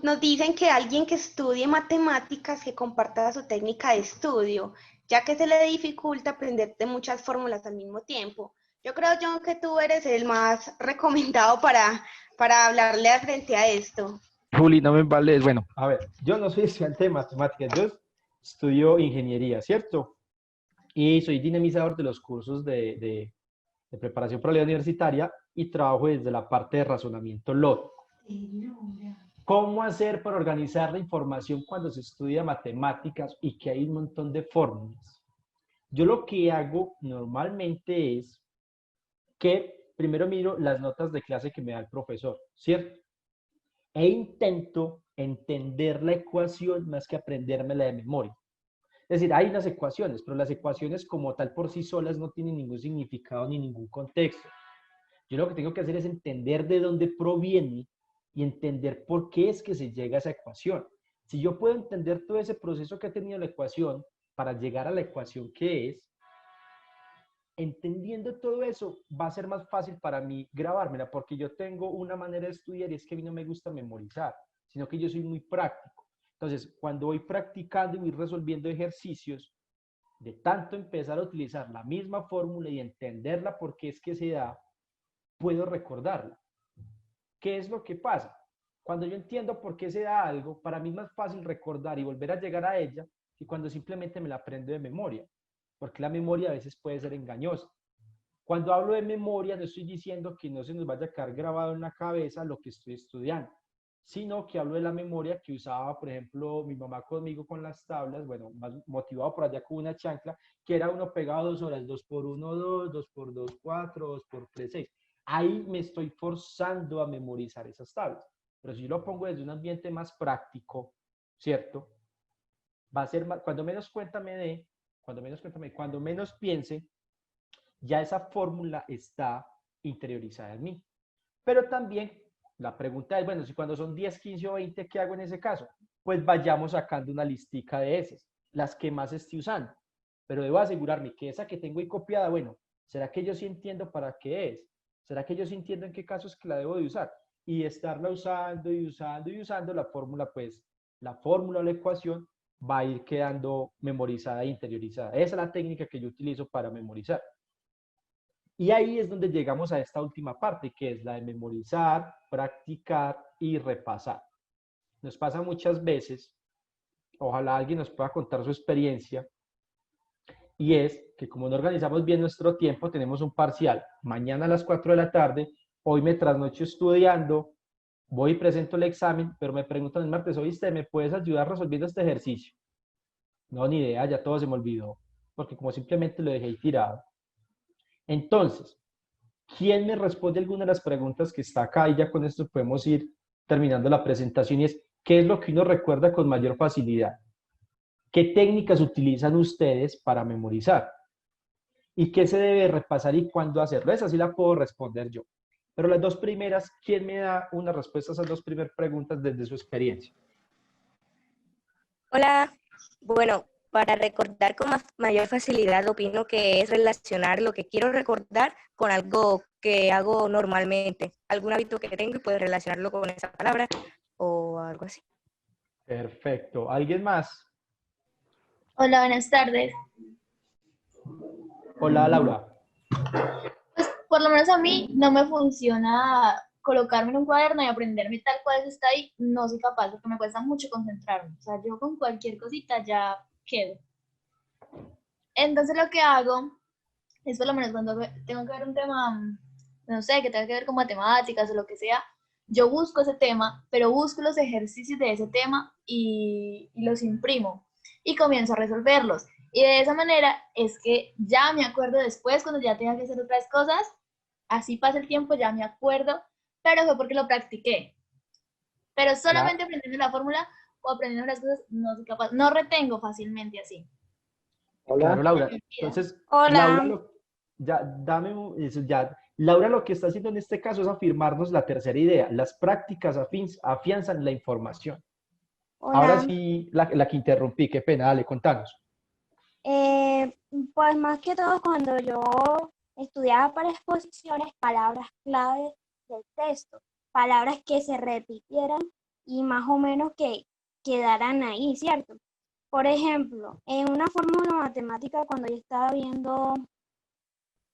nos dicen que alguien que estudie matemáticas que comparta su técnica de estudio, ya que se le dificulta aprender de muchas fórmulas al mismo tiempo. Yo creo, John, que tú eres el más recomendado para hablarle frente a esto. Juli, no me vale. Bueno, a ver, yo no soy estudiante de matemáticas, yo estudio ingeniería, ¿cierto? Y soy dinamizador de los cursos de preparación para la vida universitaria y trabajo desde la parte de razonamiento lógico. ¿Cómo hacer para organizar la información cuando se estudia matemáticas y que hay un montón de fórmulas? Yo lo que hago normalmente es que primero miro las notas de clase que me da el profesor, ¿cierto? E intento entender la ecuación más que aprendérmela de memoria. Es decir, hay unas ecuaciones, pero las ecuaciones como tal por sí solas no tienen ningún significado ni ningún contexto. Yo lo que tengo que hacer es entender de dónde proviene y entender por qué es que se llega a esa ecuación. Si yo puedo entender todo ese proceso que ha tenido la ecuación para llegar a la ecuación que es, entendiendo todo eso, va a ser más fácil para mí grabármela, porque yo tengo una manera de estudiar y es que a mí no me gusta memorizar, sino que yo soy muy práctico. Entonces, cuando voy practicando y voy resolviendo ejercicios, de tanto empezar a utilizar la misma fórmula y entenderla porque es que se da, puedo recordarla. ¿Qué es lo que pasa? Cuando yo entiendo por qué se da algo, para mí es más fácil recordar y volver a llegar a ella que cuando simplemente me la aprendo de memoria, porque la memoria a veces puede ser engañosa. Cuando hablo de memoria, no estoy diciendo que no se nos vaya a quedar grabado en la cabeza lo que estoy estudiando, sino que hablo de la memoria que usaba, por ejemplo, mi mamá conmigo con las tablas, bueno, más motivado por allá con una chancla, que era 1 pegado 2 horas, 2 por 1, 2, 2 por 2, 4, 2 por 3, 6. Ahí me estoy forzando a memorizar esas tablas. Pero si yo lo pongo desde un ambiente más práctico, ¿cierto? Va a ser más, cuando menos cuenta me dé, cuando menos piense, ya esa fórmula está interiorizada en mí. Pero también la pregunta es, bueno, si cuando son 10, 15 o 20, ¿qué hago en ese caso? Pues vayamos sacando una listica de esas, las que más esté usando. Pero debo asegurarme que esa que tengo ahí copiada, bueno, ¿será que yo sí entiendo para qué es? ¿Será que yo sí entiendo en qué casos que la debo de usar? Y estarla usando y usando y usando, la fórmula, pues, la fórmula o la ecuación va a ir quedando memorizada e interiorizada. Esa es la técnica que yo utilizo para memorizar. Y ahí es donde llegamos a esta última parte, que es la de memorizar, practicar y repasar. Nos pasa muchas veces, ojalá alguien nos pueda contar su experiencia, y es que como no organizamos bien nuestro tiempo, tenemos un parcial mañana a las 4 de la tarde, hoy me trasnocho estudiando, voy y presento el examen, pero me preguntan el martes, ¿oíste, me puedes ayudar resolviendo este ejercicio? No, ni idea, ya todo se me olvidó, porque como simplemente lo dejé ahí tirado. Entonces, ¿quién me responde alguna de las preguntas que está acá? Y ya con esto podemos ir terminando la presentación, y es, ¿qué es lo que uno recuerda con mayor facilidad? ¿Qué técnicas utilizan ustedes para memorizar? ¿Y qué se debe repasar y cuándo hacerlo? Esa sí la puedo responder yo. Pero las dos primeras, ¿quién me da una respuesta a esas dos primeras preguntas desde su experiencia? Hola, bueno, para recordar con mayor facilidad opino que es relacionar lo que quiero recordar con algo que hago normalmente, algún hábito que tengo y puedo relacionarlo con esa palabra o algo así. Perfecto. ¿Alguien más? Hola, buenas tardes. Hola, Laura. Pues por lo menos a mí no me funciona colocarme en un cuaderno y aprenderme tal cual está ahí. No soy capaz porque me cuesta mucho concentrarme. O sea, yo con cualquier cosita ya quedo. Entonces lo que hago es, por lo menos cuando tengo que ver un tema, no sé, que tenga que ver con matemáticas o lo que sea, yo busco ese tema, pero busco los ejercicios de ese tema y los imprimo y comienzo a resolverlos. Y de esa manera es que ya me acuerdo después, cuando ya tenga que hacer otras cosas, así pasa el tiempo, ya me acuerdo, pero fue porque lo practiqué. Pero solamente aprendiendo la fórmula o aprendiendo las cosas no soy capaz, no retengo fácilmente así. Hola. Claro, Laura. Entonces, Hola. Laura, Laura lo que está haciendo en este caso es afirmarnos la tercera idea. Las prácticas afianzan la información. Hola. Ahora sí, la que interrumpí, qué pena, dale, contanos. Pues más que todo cuando yo estudiaba para exposiciones, palabras claves del texto, palabras que se repitieran y más o menos que quedaran ahí, ¿cierto? Por ejemplo, en una fórmula matemática cuando yo estaba viendo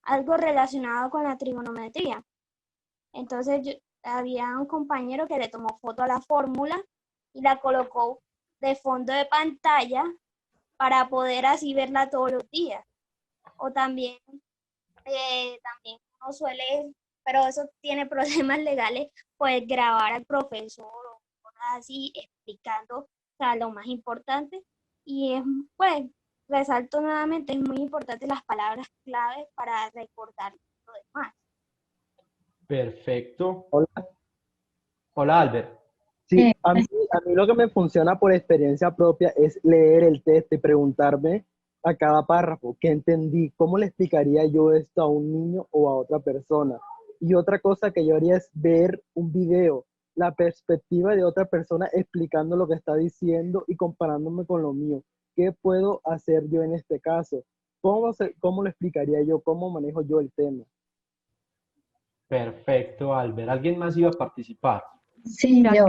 algo relacionado con la trigonometría, entonces había un compañero que le tomó foto a la fórmula y la colocó de fondo de pantalla para poder así verla todos los días. O también uno suele, pero eso tiene problemas legales, pues grabar al profesor o cosas así explicando, o sea, lo más importante. Y es, pues, resalto nuevamente, es muy importante las palabras claves para recordar lo demás. Perfecto. Hola, Albert. Sí, a mí lo que me funciona por experiencia propia es leer el texto y preguntarme a cada párrafo qué entendí, cómo le explicaría yo esto a un niño o a otra persona. Y otra cosa que yo haría es ver un video, la perspectiva de otra persona explicando lo que está diciendo y comparándome con lo mío. ¿Qué puedo hacer yo en este caso? ¿Cómo lo explicaría yo? ¿Cómo manejo yo el tema? Perfecto, Albert. ¿Alguien más iba a participar? Sí, yo.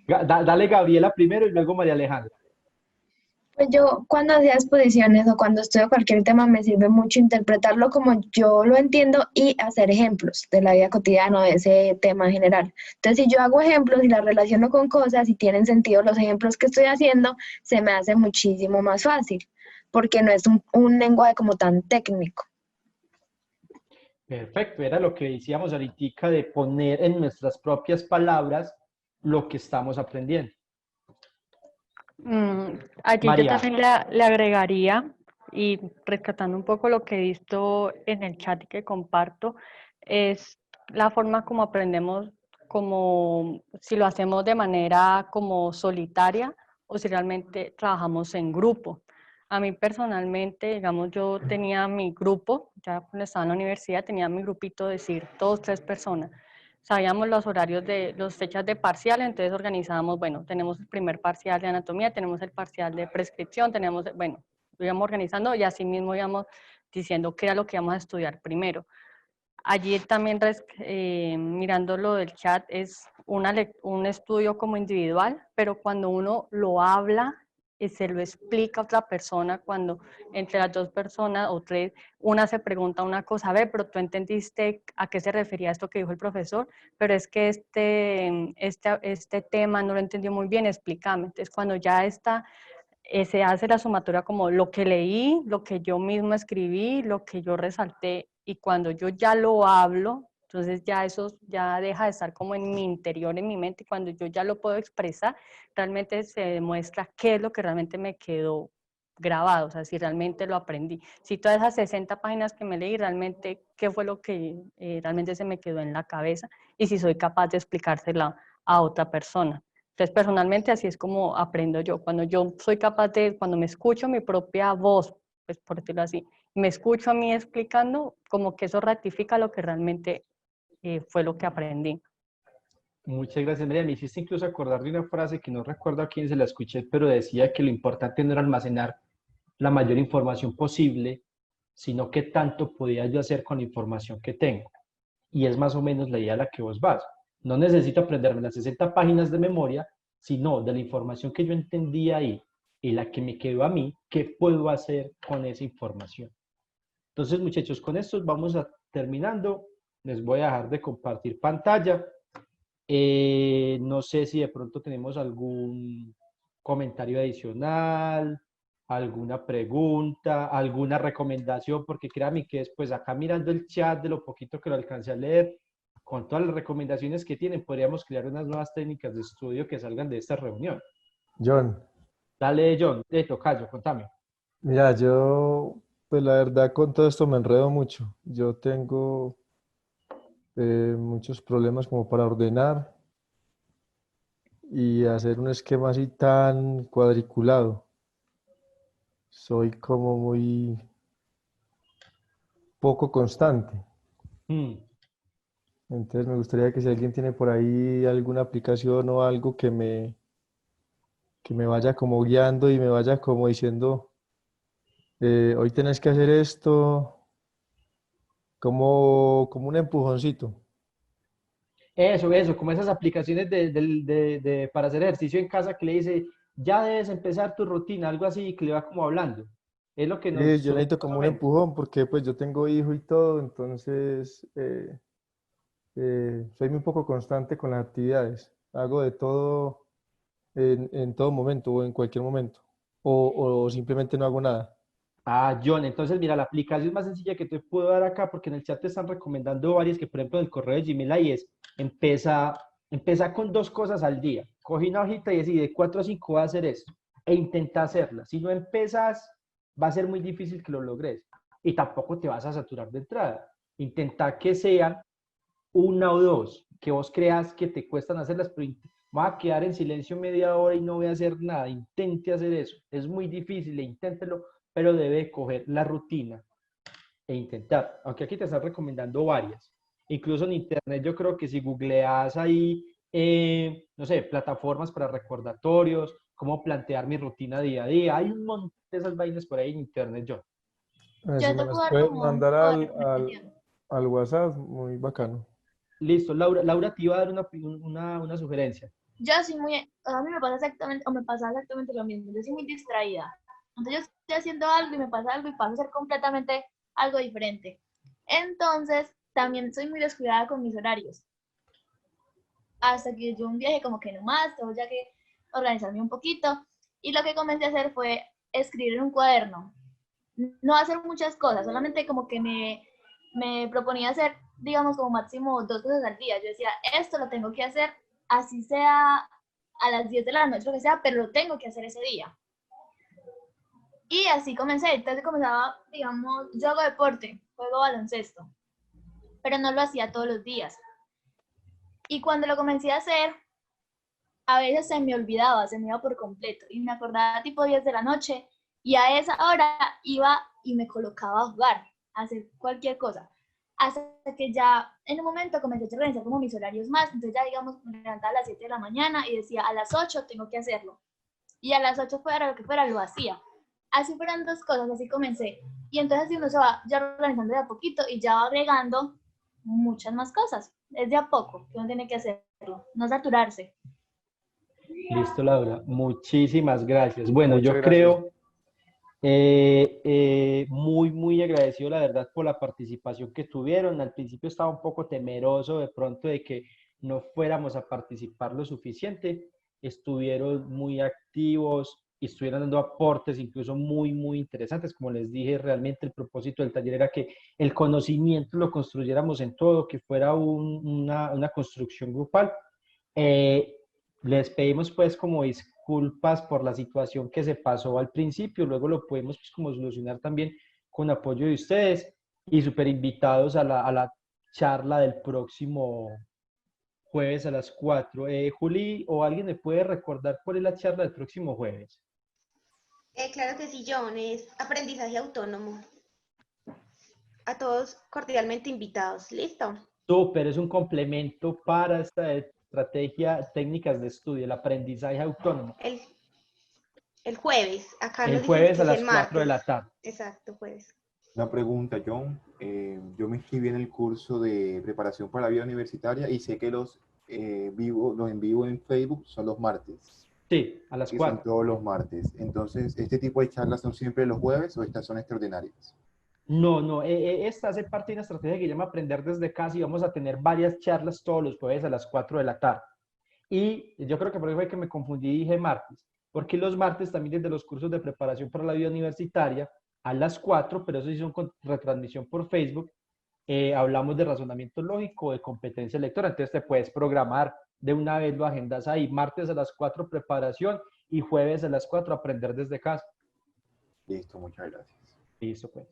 Dale, Gabriela primero y luego María Alejandra. Pues yo cuando hacía exposiciones o cuando estudio cualquier tema me sirve mucho interpretarlo como yo lo entiendo y hacer ejemplos de la vida cotidiana o de ese tema en general. Entonces, si yo hago ejemplos y las relaciono con cosas y tienen sentido los ejemplos que estoy haciendo, se me hace muchísimo más fácil, porque no es un lenguaje como tan técnico. Perfecto, era lo que decíamos ahorita de poner en nuestras propias palabras lo que estamos aprendiendo. Allí yo María. también le agregaría, y rescatando un poco lo que he visto en el chat y que comparto, es la forma como aprendemos, como si lo hacemos de manera como solitaria o si realmente trabajamos en grupo. A mí personalmente, digamos, yo tenía mi grupo, ya cuando estaba en la universidad, tenía mi grupito, de decir, 2, 3 personas. Sabíamos los horarios de las fechas de parcial, entonces organizábamos, bueno, tenemos el primer parcial de anatomía, tenemos el parcial de prescripción, tenemos, bueno, lo íbamos organizando y así mismo íbamos diciendo qué era lo que íbamos a estudiar primero. Allí también, mirando lo del chat, es un estudio como individual, pero cuando uno lo habla, se lo explica a otra persona, cuando entre las 2 personas o 3, una se pregunta una cosa, a ver, pero tú entendiste a qué se refería esto que dijo el profesor, pero es que este tema no lo entendió muy bien, explícame. Entonces, cuando ya está, se hace la sumatoria como lo que leí, lo que yo mismo escribí, lo que yo resalté, y cuando yo ya lo hablo, entonces ya eso ya deja de estar como en mi interior, en mi mente, y cuando yo ya lo puedo expresar, realmente se demuestra qué es lo que realmente me quedó grabado, o sea, si realmente lo aprendí. Si todas esas 60 páginas que me leí, realmente, qué fue lo que realmente se me quedó en la cabeza, y si soy capaz de explicársela a otra persona. Entonces, personalmente, así es como aprendo yo. Cuando yo soy capaz de, cuando me escucho mi propia voz, pues por decirlo así, me escucho a mí explicando, como que eso ratifica lo que realmente fue lo que aprendí. Muchas gracias, María. Me hiciste incluso acordar de una frase que no recuerdo a quién se la escuché, pero decía que lo importante no era almacenar la mayor información posible, sino qué tanto podía yo hacer con la información que tengo. Y es más o menos la idea a la que vos vas. No necesito aprenderme las 60 páginas de memoria, sino de la información que yo entendí ahí y la que me quedó a mí, qué puedo hacer con esa información. Entonces, muchachos, con esto vamos terminando. Les voy a dejar de compartir pantalla. No sé si de pronto tenemos algún comentario adicional, alguna pregunta, alguna recomendación, porque créanme que después acá mirando el chat de lo poquito que lo alcancé a leer, con todas las recomendaciones que tienen, podríamos crear unas nuevas técnicas de estudio que salgan de esta reunión. John. Dale, John, tocayo, contame. Mira, yo, pues la verdad con todo esto me enredo mucho. Yo tengo muchos problemas como para ordenar y hacer un esquema así tan cuadriculado. Soy como muy poco constante. Entonces me gustaría que si alguien tiene por ahí alguna aplicación o algo que me vaya como guiando y me vaya como diciendo, hoy tenés que hacer esto, como un empujoncito. Eso, como esas aplicaciones para hacer ejercicio en casa que le dice, ya debes empezar tu rutina, algo así, que le va como hablando. Es lo que nos... yo necesito como un empujón porque pues yo tengo hijo y todo, entonces soy muy poco constante con las actividades. Hago de todo en todo momento o en cualquier momento. O simplemente no hago nada. Ah, John, entonces mira, la aplicación más sencilla que te puedo dar acá, porque en el chat te están recomendando varias, que por ejemplo en el correo de Gmail ahí es, empieza con 2 cosas al día. Cogí una hojita y decide 4 o 5 va a hacer esto, e intenta hacerla. Si no empiezas, va a ser muy difícil que lo logres. Y tampoco te vas a saturar de entrada. Intenta que sean 1 o 2, que vos creas que te cuestan hacerlas, pero voy a quedar en silencio media hora y no voy a hacer nada. Intente hacer eso. Es muy difícil, inténtelo, pero debe coger la rutina e intentar. Aunque aquí te están recomendando varias. Incluso en internet yo creo que si googleas ahí, no sé, plataformas para recordatorios, cómo plantear mi rutina día a día, hay un montón de esas vainas por ahí en internet, yo. Si me las puedes mandar al WhatsApp, muy bacano. Listo, Laura te iba a dar una sugerencia. Yo soy muy, a mí me pasa exactamente lo mismo, yo soy muy distraída. Entonces yo estoy haciendo algo y me pasa algo y paso a hacer completamente algo diferente. Entonces también soy muy descuidada con mis horarios. Hasta que yo un viaje como que no más, tengo ya que organizarme un poquito. Y lo que comencé a hacer fue escribir en un cuaderno. No hacer muchas cosas, solamente como que me proponía hacer, digamos, como máximo 2 cosas al día. Yo decía, esto lo tengo que hacer, así sea a las 10 de la noche, lo que sea, pero lo tengo que hacer ese día. Y así comencé. Entonces comenzaba, digamos, yo hago deporte, juego baloncesto, pero no lo hacía todos los días. Y cuando lo comencé a hacer, a veces se me olvidaba, se me iba por completo. Y me acordaba tipo 10 de la noche y a esa hora iba y me colocaba a jugar, a hacer cualquier cosa. Hasta que ya en un momento comencé a organizar como mis horarios más. Entonces ya, digamos, me levantaba a las 7 de la mañana y decía, a las 8 tengo que hacerlo. Y a las 8 fuera lo que fuera, lo hacía. Así fueron 2 cosas, así comencé. Y entonces así uno se va ya organizando de a poquito y ya va agregando muchas más cosas. Es de a poco que uno tiene que hacerlo, no saturarse. Listo, Laura. Muchísimas gracias. Bueno, Muchas yo gracias. creo muy agradecido, la verdad, por la participación que tuvieron. Al principio estaba un poco temeroso de pronto de que no fuéramos a participar lo suficiente. Estuvieron muy activos y estuvieron dando aportes incluso muy interesantes. Como les dije, realmente el propósito del taller era que el conocimiento lo construyéramos en todo, que fuera una construcción grupal. Les pedimos pues como disculpas por la situación que se pasó al principio, luego lo podemos pues como solucionar también con apoyo de ustedes y súper invitados a la charla del próximo jueves a las 4. Juli, ¿o alguien me puede recordar cuál es la charla del próximo jueves? Claro que sí, John, es aprendizaje autónomo. A todos cordialmente invitados. ¿Listo? Súper, es un complemento para esta estrategia técnicas de estudio, el aprendizaje autónomo. El jueves, acá El nos dicen jueves que a es las el 4 de la martes. tarde. Exacto, jueves. Una pregunta, John. Yo me inscribí en el curso de preparación para la vida universitaria y sé que los en vivo en Facebook son los martes. Sí, a las 4. Son todos los martes. Entonces, ¿este tipo de charlas son siempre los jueves o estas son extraordinarias? No, esta hace parte de una estrategia que se llama Aprender desde casa y vamos a tener varias charlas todos los jueves a las 4 de la tarde. Y yo creo que por eso fue que me confundí y dije martes, porque los martes también desde los cursos de preparación para la vida universitaria a las 4, pero eso sí son con retransmisión por Facebook, hablamos de razonamiento lógico, de competencia lectora, entonces te puedes programar de una vez, lo agendas ahí, martes a las 4 preparación y jueves a las 4 aprender desde casa. Listo, muchas gracias. Listo, pues.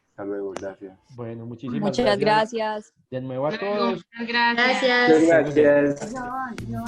Hasta luego, gracias. Bueno, muchísimas Muchas gracias. De nuevo a todos. Gracias. Gracias. No.